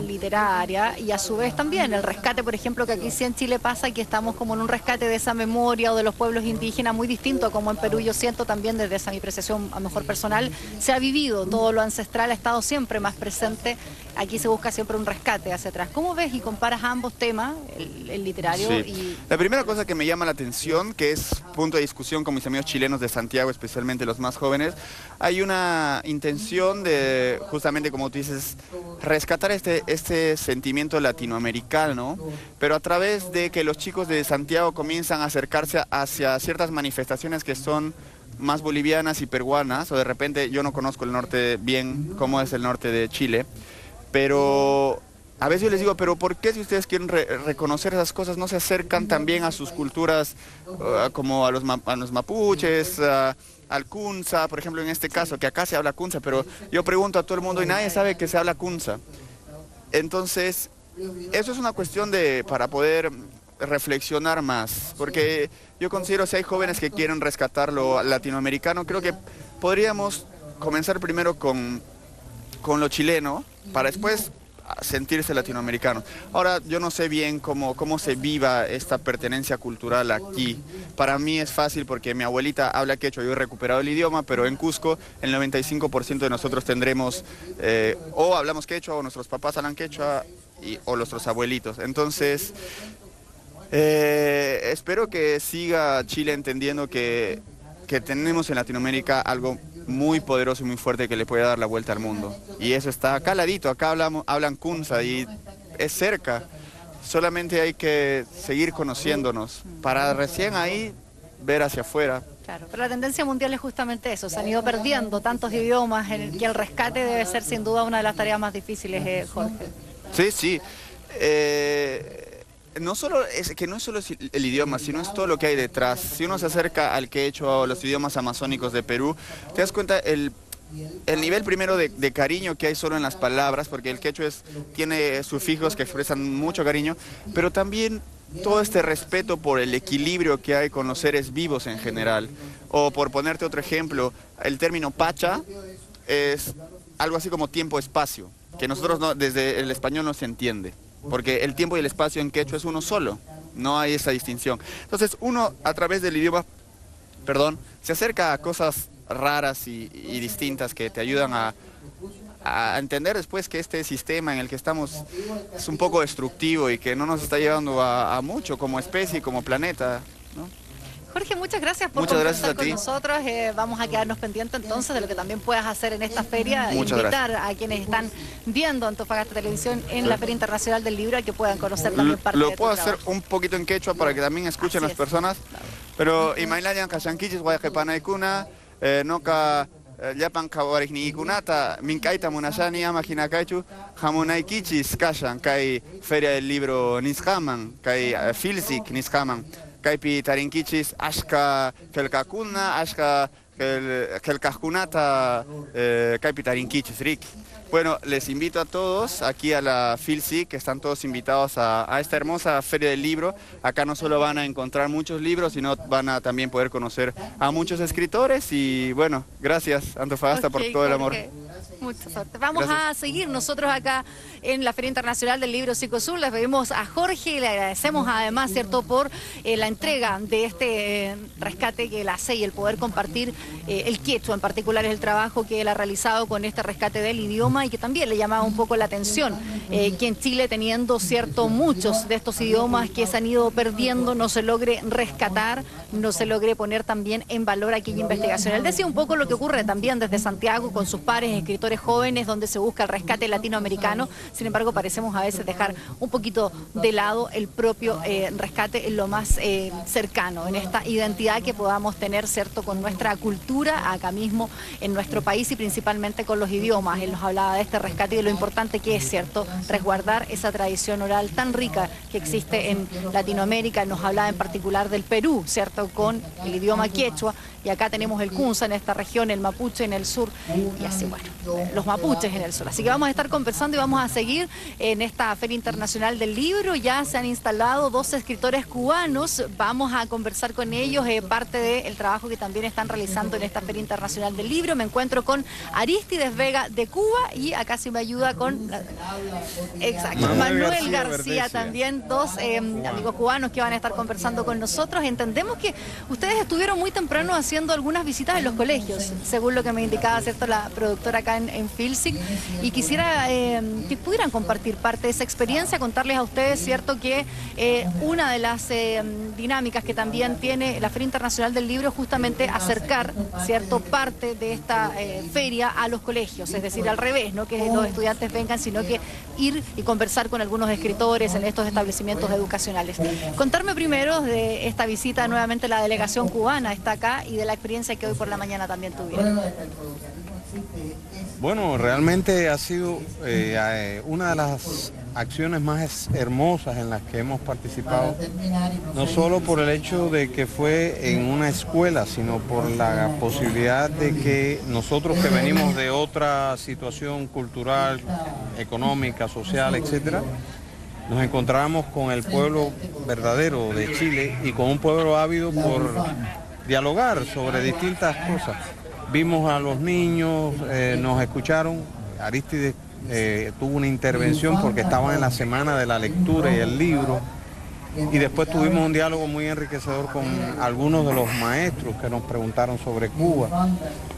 literaria y a su vez también el rescate, por ejemplo, que aquí sí en Chile pasa, que estamos como en un rescate de esa memoria o de los pueblos indígenas muy distinto a como en Perú? Yo siento también, desde esa mi apreciación a lo mejor personal, se ha vivido, todo lo ancestral ha estado siempre más presente aquí se busca siempre un rescate hacia atrás. ¿Cómo ves y comparas ambos temas, el literario y...? La primera cosa que me llama la atención, que es punto de discusión con mis amigos chilenos de Santiago, especialmente los más jóvenes, hay una intención de, justamente como tú dices, rescatar este sentimiento latinoamericano, pero a través de que los chicos de Santiago comienzan a acercarse hacia ciertas manifestaciones que son más bolivianas y peruanas, o de repente yo no conozco el norte bien, cómo es el norte de Chile, pero a veces yo les digo, pero ¿por qué si ustedes quieren reconocer esas cosas no se acercan también a sus culturas, como a los mapuches, al kunza, por ejemplo en este caso, que acá se habla kunza, pero yo pregunto a todo el mundo y nadie sabe que se habla kunza? Entonces, eso es una cuestión para poder reflexionar más, porque yo considero si hay jóvenes que quieren rescatar lo latinoamericano, creo que podríamos comenzar primero con lo chileno, para después sentirse latinoamericano. Ahora, yo no sé bien cómo se viva esta pertenencia cultural aquí. Para mí es fácil porque mi abuelita habla quechua, yo he recuperado el idioma, pero en Cusco el 95% de nosotros tendremos, o hablamos quechua, o nuestros papás hablan quechua, o nuestros abuelitos. Entonces, espero que siga Chile entendiendo que tenemos en Latinoamérica algo muy poderoso y muy fuerte que le puede dar la vuelta al mundo. Y eso está acá al ladito, acá hablan kunza y es cerca. Solamente hay que seguir conociéndonos para recién ahí ver hacia afuera. Claro, pero la tendencia mundial es justamente eso, se han ido perdiendo tantos idiomas y el rescate debe ser sin duda una de las tareas más difíciles, Jorge. Sí. No solo es el idioma, sino es todo lo que hay detrás. Si uno se acerca al quechua o los idiomas amazónicos de Perú, te das cuenta el nivel primero de cariño que hay solo en las palabras, porque el quechua tiene sufijos que expresan mucho cariño, pero también todo este respeto por el equilibrio que hay con los seres vivos en general. O por ponerte otro ejemplo, el término pacha es algo así como tiempo-espacio, que nosotros desde el español no se entiende. Porque el tiempo y el espacio en quechua es uno solo, no hay esa distinción. Entonces uno a través del idioma, se acerca a cosas raras y distintas que te ayudan a entender después que este sistema en el que estamos es un poco destructivo y que no nos está llevando a mucho como especie y como planeta, ¿no? Jorge, muchas gracias por conversar con nosotros. Vamos a quedarnos pendientes entonces de lo que también puedas hacer en esta feria. Invitar a quienes están viendo Antofagasta Televisión en la Feria Internacional del Libro a que puedan conocer también parte de tu trabajo. Lo puedo hacer un poquito en quechua para que también escuchen las personas. Pero Imailayan Kashankichis, Guayajepanaikuna, Noka Yapan Kawarignikunata, Minkaita Munashani, Amaginakaichu, Hamunaikichis, Kashan, Kai Feria del Libro Nishaman, Kai Filsik Nishaman. Kaipi tarinkichis, ashka kelkakuna, ashka kelkajkunata, kaipi tarinkichis, Rick. Bueno, les invito a todos aquí a la FILSIC, que están todos invitados a esta hermosa Feria del Libro. Acá no solo van a encontrar muchos libros, sino van a también poder conocer a muchos escritores. Y bueno, gracias Antofagasta por todo el amor. Mucha suerte. Vamos a seguir nosotros acá en la Feria Internacional del Libro Sicosur. Les pedimos a Jorge y le agradecemos además, ¿cierto?, por la entrega de este rescate que él hace y el poder compartir el quechua en particular, es el trabajo que él ha realizado con este rescate del idioma y que también le llamaba un poco la atención que en Chile, teniendo muchos de estos idiomas que se han ido perdiendo, no se logre rescatar, no se logre poner también en valor aquella investigación. Él decía un poco lo que ocurre también desde Santiago con sus pares escritores jóvenes, donde se busca el rescate latinoamericano. Sin embargo, parecemos a veces dejar un poquito de lado el propio rescate en lo más cercano, en esta identidad que podamos tener, ¿cierto?, con nuestra cultura acá mismo en nuestro país y principalmente con los idiomas. Él nos hablaba de este rescate y de lo importante que es, ¿cierto?, resguardar esa tradición oral tan rica que existe en Latinoamérica. Nos hablaba en particular del Perú, ¿cierto?, con el idioma quechua, y acá tenemos el kunza en esta región, el mapuche en el sur, y así, bueno, los mapuches en el sur. Así que vamos a estar conversando y vamos a seguir en esta Feria Internacional del Libro. Ya se han instalado 2 escritores cubanos, vamos a conversar con ellos, parte del trabajo que también están realizando en esta Feria Internacional del Libro. Me encuentro con Aristides Vega de Cuba y acá sí me ayuda con Manuel García también, 2 amigos cubanos que van a estar conversando con nosotros. Entendemos que ustedes estuvieron muy temprano haciendo haciendo algunas visitas en los colegios, según lo que me indicaba, ¿cierto?, la productora acá en Filsic, y quisiera que pudieran compartir parte de esa experiencia, contarles a ustedes, ¿cierto?, que una de las dinámicas que también tiene la Feria Internacional del Libro es justamente acercar, ¿cierto?, parte de esta feria a los colegios, es decir, al revés, no que los estudiantes vengan, sino que ir y conversar con algunos escritores en estos establecimientos educacionales. Contarme primero de esta visita, nuevamente la delegación cubana está acá, y de la experiencia que hoy por la mañana también tuvieron. Bueno, realmente ha sido una de las acciones más hermosas en las que hemos participado, no solo por el hecho de que fue en una escuela, sino por la posibilidad de que nosotros, que venimos de otra situación cultural, económica, social, etcétera, nos encontramos con el pueblo verdadero de Chile y con un pueblo ávido por dialogar sobre distintas cosas. Vimos a los niños, nos escucharon. Arístides tuvo una intervención porque estaban en la semana de la lectura y el libro, y después tuvimos un diálogo muy enriquecedor con algunos de los maestros que nos preguntaron sobre Cuba,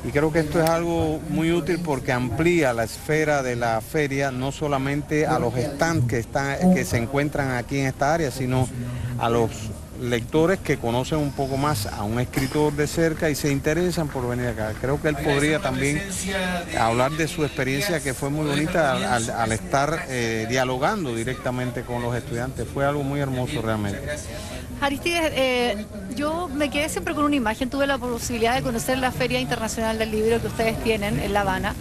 y creo que esto es algo muy útil porque amplía la esfera de la feria, no solamente a los stands que se encuentran aquí en esta área, sino a los lectores que conocen un poco más a un escritor de cerca y se interesan por venir acá. Creo que él podría también hablar de su experiencia, que fue muy bonita al estar dialogando directamente con los estudiantes. Fue algo muy hermoso realmente. Aristides, yo me quedé siempre con una imagen, tuve la posibilidad de conocer la Feria Internacional del Libro que ustedes tienen en La Habana.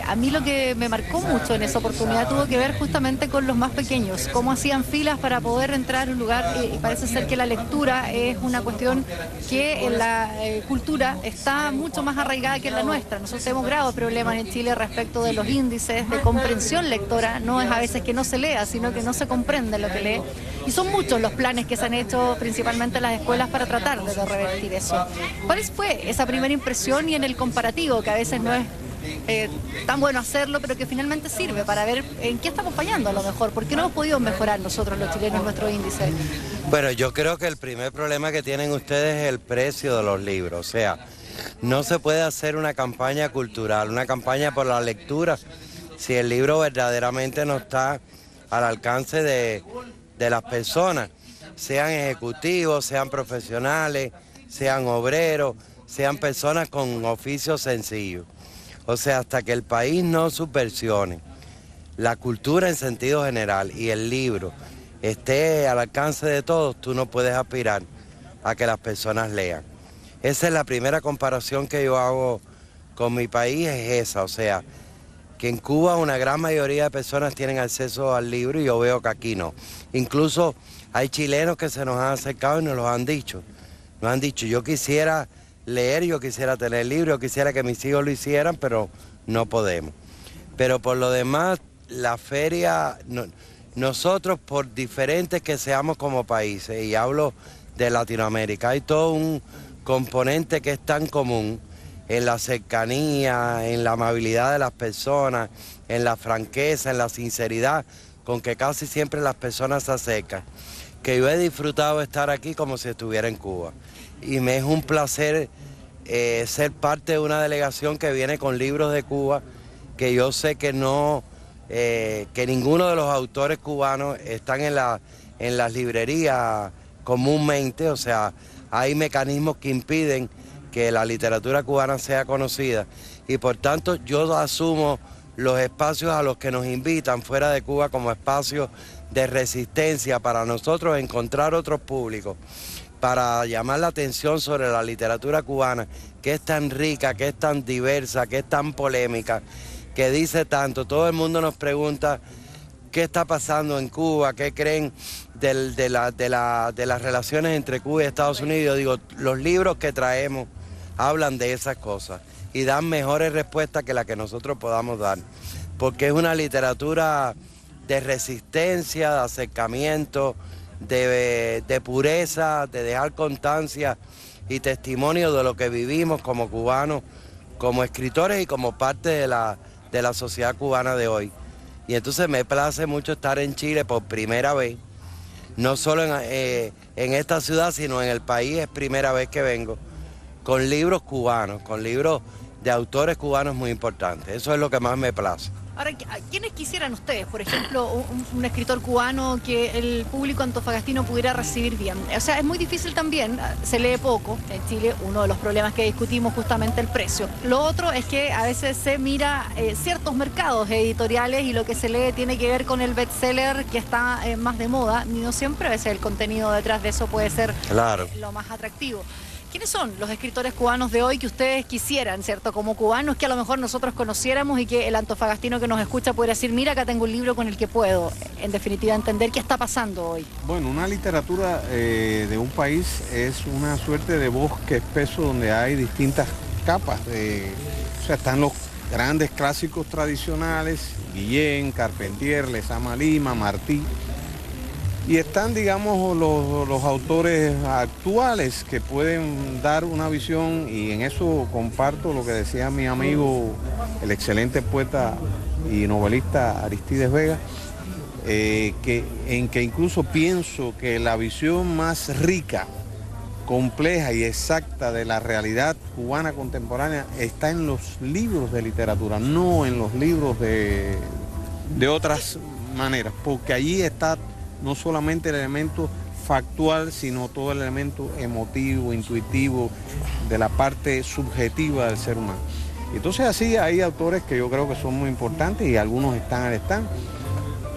A mí lo que me marcó mucho en esa oportunidad tuvo que ver justamente con los más pequeños, cómo hacían filas para poder entrar a un lugar, y parece ser que la lectura es una cuestión que en la cultura está mucho más arraigada que en la nuestra. Nosotros tenemos graves problemas en Chile respecto de los índices de comprensión lectora, no es a veces que no se lea, sino que no se comprende lo que lee, y son muchos los planes que se han hecho principalmente en las escuelas para tratar de revertir eso. ¿Cuál fue esa primera impresión y en el comparativo, que a veces no es tan bueno hacerlo, pero que finalmente sirve para ver en qué estamos fallando a lo mejor? ¿Por qué no hemos podido mejorar nosotros los chilenos nuestro índice? Bueno, yo creo que el primer problema que tienen ustedes es el precio de los libros. O sea, no se puede hacer una campaña cultural, una campaña por la lectura, si el libro verdaderamente no está al alcance de las personas, sean ejecutivos, sean profesionales, sean obreros, sean personas con oficios sencillos. O sea, hasta que el país no subversione la cultura en sentido general y el libro esté al alcance de todos, tú no puedes aspirar a que las personas lean. Esa es la primera comparación que yo hago con mi país, es esa. O sea, que en Cuba una gran mayoría de personas tienen acceso al libro y yo veo que aquí no. Incluso hay chilenos que se nos han acercado y nos lo han dicho. Nos han dicho, yo quisiera leer, yo quisiera tener libros, yo quisiera que mis hijos lo hicieran, pero no podemos. Pero por lo demás, la feria, nosotros por diferentes que seamos como países, y hablo de Latinoamérica, hay todo un componente que es tan común en la cercanía, en la amabilidad de las personas, en la franqueza, en la sinceridad con que casi siempre las personas se acercan, que yo he disfrutado de estar aquí como si estuviera en Cuba. Y me es un placer ser parte de una delegación que viene con libros de Cuba, que yo sé que no, que ninguno de los autores cubanos están en las librerías comúnmente. O sea, hay mecanismos que impiden que la literatura cubana sea conocida, y por tanto yo asumo los espacios a los que nos invitan fuera de Cuba como espacios de resistencia para nosotros encontrar otros públicos, para llamar la atención sobre la literatura cubana, que es tan rica, que es tan diversa, que es tan polémica, que dice tanto. Todo el mundo nos pregunta qué está pasando en Cuba, qué creen de las relaciones entre Cuba y Estados Unidos. Yo digo, los libros que traemos hablan de esas cosas y dan mejores respuestas que las que nosotros podamos dar, porque es una literatura de resistencia, de acercamiento, de pureza, de dejar constancia y testimonio de lo que vivimos como cubanos, como escritores y como parte de la sociedad cubana de hoy. Y entonces me place mucho estar en Chile por primera vez, no solo en esta ciudad, sino en el país. Es primera vez que vengo, con libros cubanos, con libros de autores cubanos muy importantes. Eso es lo que más me place. Ahora, ¿a quiénes quisieran ustedes, por ejemplo, un escritor cubano que el público antofagastino pudiera recibir bien? O sea, es muy difícil también, se lee poco en Chile, uno de los problemas que discutimos justamente el precio. Lo otro es que a veces se mira ciertos mercados editoriales y lo que se lee tiene que ver con el bestseller que está más de moda, y no siempre a veces el contenido detrás de eso puede ser lo más atractivo. ¿Quiénes son los escritores cubanos de hoy que ustedes quisieran, cierto, como cubanos, que a lo mejor nosotros conociéramos y que el antofagastino que nos escucha pudiera decir, mira, acá tengo un libro con el que puedo, en definitiva, entender qué está pasando hoy? Bueno, una literatura de un país es una suerte de bosque espeso donde hay distintas capas. O sea, están los grandes clásicos tradicionales, Guillén, Carpentier, Lezama Lima, Martí. Y están, digamos, los autores actuales que pueden dar una visión, y en eso comparto lo que decía mi amigo, el excelente poeta y novelista Aristides Vega, que incluso pienso que la visión más rica, compleja y exacta de la realidad cubana contemporánea está en los libros de literatura, no en los libros de otras maneras, porque allí está no solamente el elemento factual, sino todo el elemento emotivo, intuitivo, de la parte subjetiva del ser humano. Entonces así hay autores que yo creo que son muy importantes y algunos están al stand.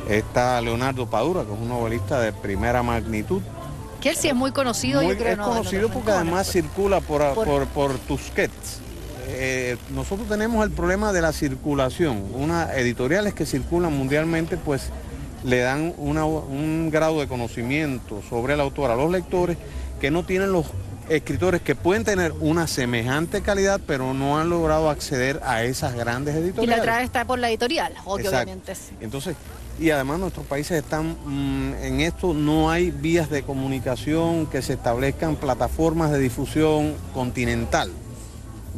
Está Leonardo Padura, que es un novelista de primera magnitud. Que él sí es muy conocido, yo creo. Es conocido porque además circula por Tusquets. Nosotros tenemos el problema de la circulación. Unas editoriales que circulan mundialmente, pues le dan un grado de conocimiento sobre el autor a los lectores que no tienen los escritores que pueden tener una semejante calidad, pero no han logrado acceder a esas grandes editoriales. Y la trave está por la editorial, obviamente. Sí. Entonros, y además nuestros países están en esto, no hay vías de comunicación que se establezcan, plataformas de difusión continental.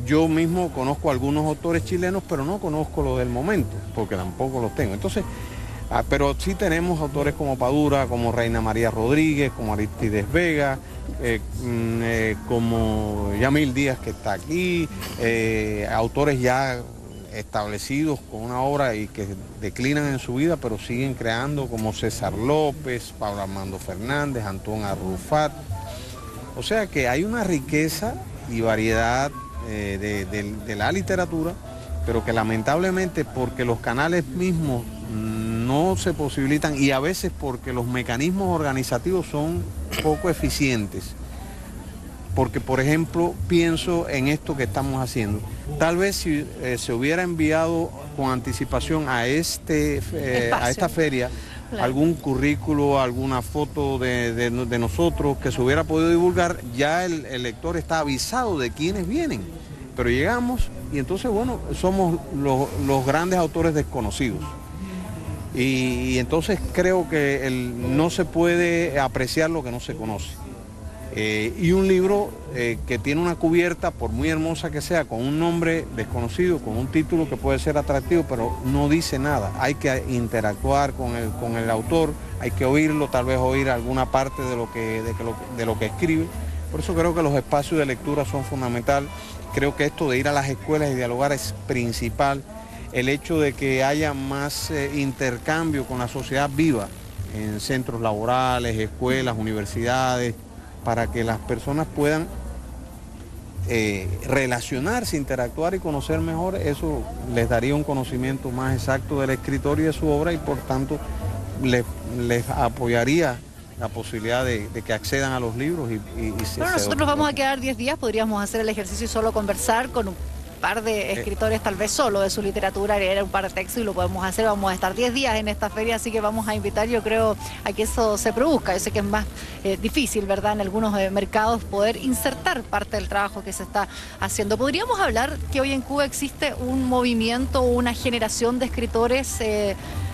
Yo mismo conozco algunos autores chilenos, pero no conozco los del momento, porque tampoco los tengo. Entonces, pero sí tenemos autores como Padura, como Reina María Rodríguez, como Aristides Vega, como Yamil Díaz, que está aquí, autores ya establecidos con una obra y que declinan en su vida, pero siguen creando, como César López, Pablo Armando Fernández, Antón Arrufat. O sea que hay una riqueza y variedad de la literatura, pero que lamentablemente, porque los canales mismos no se posibilitan y a veces porque los mecanismos organizativos son poco eficientes. Porque, por ejemplo, pienso en esto que estamos haciendo. Tal vez si se hubiera enviado con anticipación a esta feria, claro, algún currículo, alguna foto de nosotros que se hubiera podido divulgar, ya el lector está avisado de quiénes vienen. Pero llegamos y entonces, bueno, somos los grandes autores desconocidos. Y entonces creo que no se puede apreciar lo que no se conoce. Y un libro que tiene una cubierta, por muy hermosa que sea, con un nombre desconocido, con un título que puede ser atractivo, pero no dice nada. Hay que interactuar con el autor, hay que oírlo, tal vez oír alguna parte de lo que escribe. Por eso creo que los espacios de lectura son fundamentales. Creo que esto de ir a las escuelas y dialogar es principal. El hecho de que haya más intercambio con la sociedad viva en centros laborales, escuelas, universidades, para que las personas puedan relacionarse, interactuar y conocer mejor, eso les daría un conocimiento más exacto del escritor y de su obra y por tanto les apoyaría la posibilidad de que accedan a los libros Bueno, nosotros nos vamos a quedar 10 días, podríamos hacer el ejercicio y solo conversar con un par de escritores, tal vez solo de su literatura, leer un par de textos y lo podemos hacer. Vamos a estar 10 días en esta feria, así que vamos a invitar, yo creo, a que eso se produzca. Yo sé que es más difícil, ¿verdad?, en algunos mercados poder insertar parte del trabajo que se está haciendo. ¿Podríamos hablar que hoy en Cuba existe un movimiento, una generación de escritores,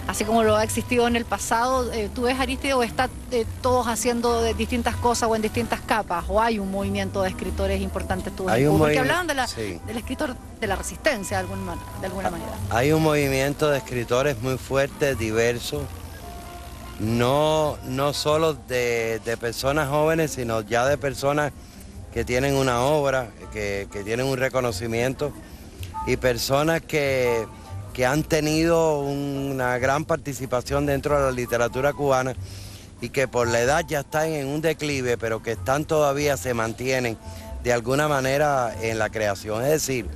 así como lo ha existido en el pasado? ¿Tú ves, Aristides, o están todos haciendo distintas cosas o en distintas capas? ¿O hay un movimiento de escritores importantes? Porque hablaban del escritor de la resistencia de alguna manera. Hay un movimiento de escritores muy fuerte, diverso, no solo de personas jóvenes, sino ya de personas que tienen una obra, que tienen un reconocimiento, y personas que han tenido una gran participación dentro de la literatura cubana y que por la edad ya están en un declive, pero que todavía se mantienen de alguna manera en la creación. Es decir,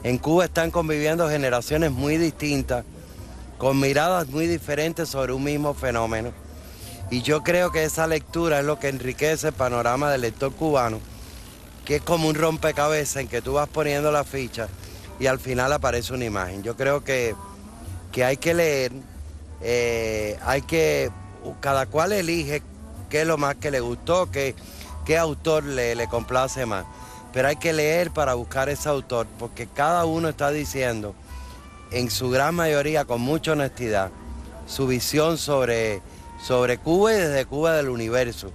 en Cuba están conviviendo generaciones muy distintas, con miradas muy diferentes sobre un mismo fenómeno. Y yo creo que esa lectura es lo que enriquece el panorama del lector cubano, que es como un rompecabezas en que tú vas poniendo la ficha y al final aparece una imagen. Yo creo que hay que leer, cada cual elige qué es lo más que le gustó, qué autor le complace más. Pero hay que leer para buscar ese autor, porque cada uno está diciendo, en su gran mayoría, con mucha honestidad, su visión sobre Cuba y desde Cuba del universo,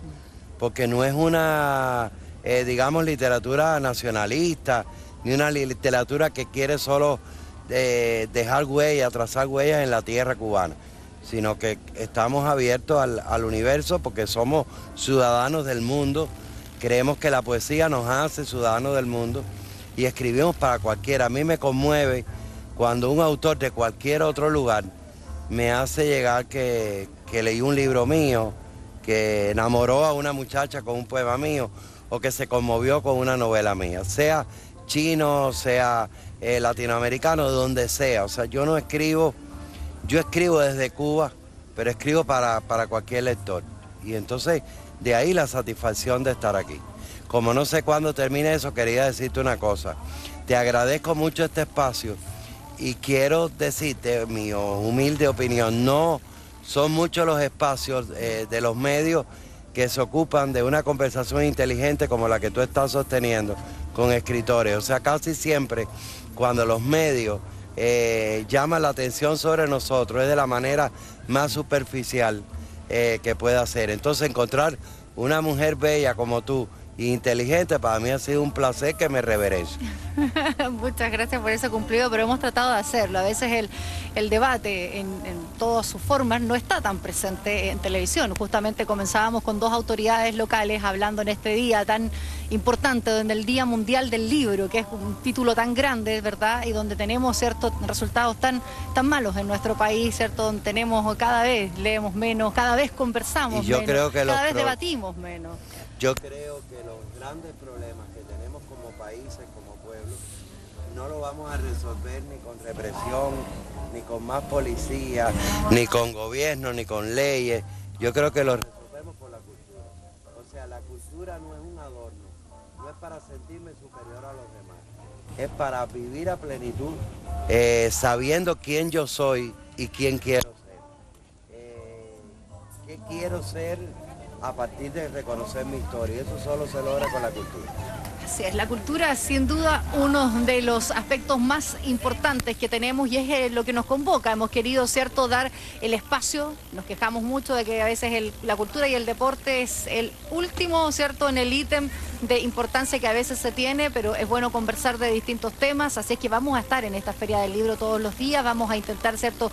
porque no es una, digamos, literatura nacionalista, ni una literatura que quiere solo dejar huellas, trazar huellas en la tierra cubana, sino que estamos abiertos al universo porque somos ciudadanos del mundo, creemos que la poesía nos hace ciudadanos del mundo y escribimos para cualquiera. A mí me conmueve cuando un autor de cualquier otro lugar me hace llegar que leí un libro mío, que enamoró a una muchacha con un poema mío o que se conmovió con una novela mía, sea chino, sea latinoamericano, de donde sea. O sea, yo escribo desde Cuba, pero escribo para cualquier lector. Y entonces, de ahí la satisfacción de estar aquí. Como no sé cuándo termine eso, quería decirte una cosa. Te agradezco mucho este espacio y quiero decirte mi humilde opinión. No son muchos los espacios de los medios que se ocupan de una conversación inteligente como la que tú estás sosteniendo con escritores. O sea, casi siempre cuando los medios llaman la atención sobre nosotros es de la manera más superficial que puede hacer. Entonces encontrar una mujer bella como tú e inteligente para mí ha sido un placer que me reverencio. Muchas gracias por ese cumplido, pero hemos tratado de hacerlo. A veces el debate en todas sus formas no está tan presente en televisión. Justamente comenzábamos con dos autoridades locales hablando en este día tan importante, en el Día Mundial del Libro, que es un título tan grande, ¿verdad? Y donde tenemos ciertos resultados tan malos en nuestro país, ¿cierto? Donde tenemos cada vez leemos menos, cada vez conversamos menos, creo que cada vez debatimos menos. Yo creo que los grandes problemas que tenemos como países, como pueblos, no lo vamos a resolver ni con represión, ni con más policía, ni con gobierno, ni con leyes. Yo creo que lo resolvemos por la cultura. O sea, la cultura no es un adorno, no es para sentirme superior a los demás, es para vivir a plenitud, sabiendo quién yo soy y quién quiero ser. ¿Qué quiero ser? A partir de reconocer mi historia, y eso solo se logra con la cultura. Así es, la cultura es sin duda uno de los aspectos más importantes que tenemos y es lo que nos convoca. Hemos querido, ¿cierto?, dar el espacio. Nos quejamos mucho de que a veces la cultura y el deporte es el último, ¿cierto?, en el ítem de importancia que a veces se tiene, pero es bueno conversar de distintos temas, así es que vamos a estar en esta Feria del Libro todos los días, vamos a intentar, ¿cierto?,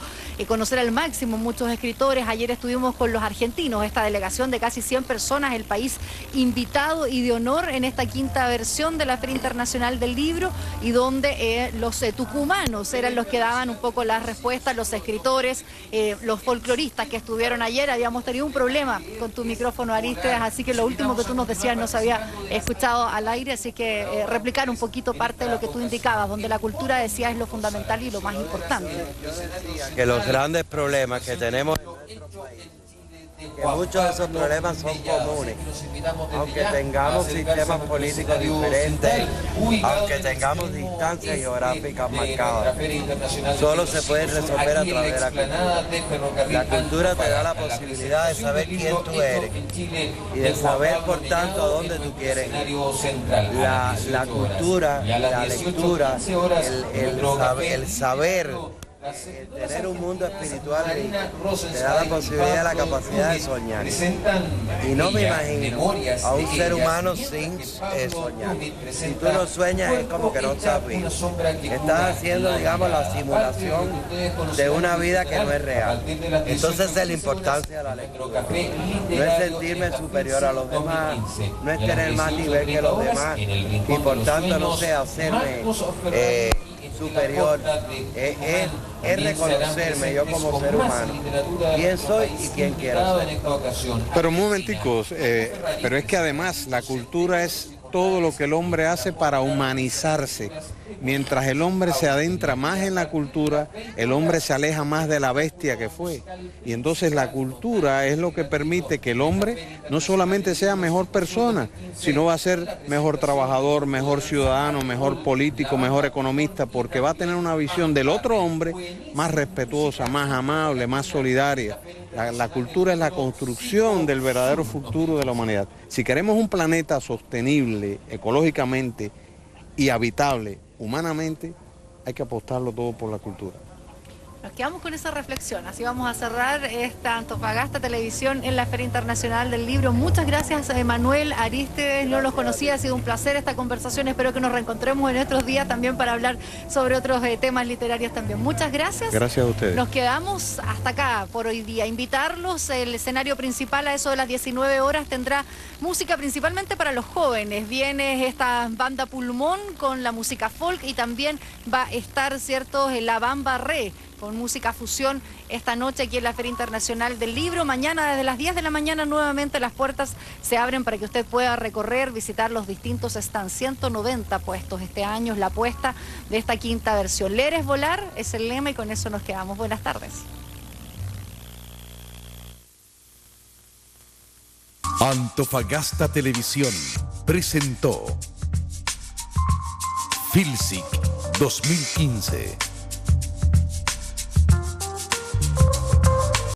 conocer al máximo muchos escritores. Ayer estuvimos con los argentinos, esta delegación de casi 100 personas, el país invitado y de honor en esta quinta versión de la Feria Internacional del Libro, y donde los tucumanos eran los que daban un poco las respuestas, los escritores, los folcloristas que estuvieron ayer. Habíamos tenido un problema con tu micrófono, Aristes, así que lo último que tú nos decías no se había escuchado al aire, así que replicar un poquito parte de lo que tú indicabas, donde la cultura, decías, es lo fundamental y lo más importante. Que los grandes problemas que tenemos en nuestro país, que muchos de esos problemas son comunes, aunque tengamos sistemas políticos diferentes, aunque tengamos distancias geográficas marcadas, solo se pueden resolver a través de la cultura. La cultura te da la posibilidad de saber quién tú eres y de saber, por tanto, a dónde tú quieres ir. La cultura, la lectura, el saber tener un mundo espiritual te da la posibilidad, la capacidad de soñar. Y no me imagino a un ser humano sin soñar. Si tú no sueñas es como que no estás vivo. Estás haciendo, digamos, la simulación de una vida que no es real. Entonces es la importancia de la lectura. No es sentirme superior a los demás, no es tener más nivel que los demás y por tanto no sé hacerme superior, es reconocerme yo como ser humano, quién soy y quién quiero ser. Pero un momentico, pero es que además la cultura es todo lo que el hombre hace para humanizarse. Mientras el hombre se adentra más en la cultura, el hombre se aleja más de la bestia que fue. Y entonces la cultura es lo que permite que el hombre no solamente sea mejor persona, sino va a ser mejor trabajador, mejor ciudadano, mejor político, mejor economista, porque va a tener una visión del otro hombre más respetuosa, más amable, más solidaria. La cultura es la construcción del verdadero futuro de la humanidad. Si queremos un planeta sostenible ecológicamente y habitable humanamente, hay que apostarlo todo por la cultura. Nos quedamos con esa reflexión, así vamos a cerrar esta Antofagasta Televisión en la Feria Internacional del Libro. Muchas gracias a Manuel Arístedes, no los conocía, ha sido un placer esta conversación, espero que nos reencontremos en otros días también para hablar sobre otros temas literarios también. Muchas gracias. Gracias a ustedes. Nos quedamos hasta acá por hoy día. Invitarlos, el escenario principal a eso de las 19 horas tendrá música principalmente para los jóvenes. Viene esta banda Pulmón con la música folk y también va a estar, ¿cierto?, la Bamba Re, con música fusión esta noche aquí en la Feria Internacional del Libro. Mañana desde las 10 de la mañana nuevamente las puertas se abren para que usted pueda recorrer, visitar los distintos stands. 190 puestos este año es la apuesta de esta quinta versión. Leer es volar es el lema y con eso nos quedamos. Buenas tardes. Antofagasta Televisión presentó Filsic 2015.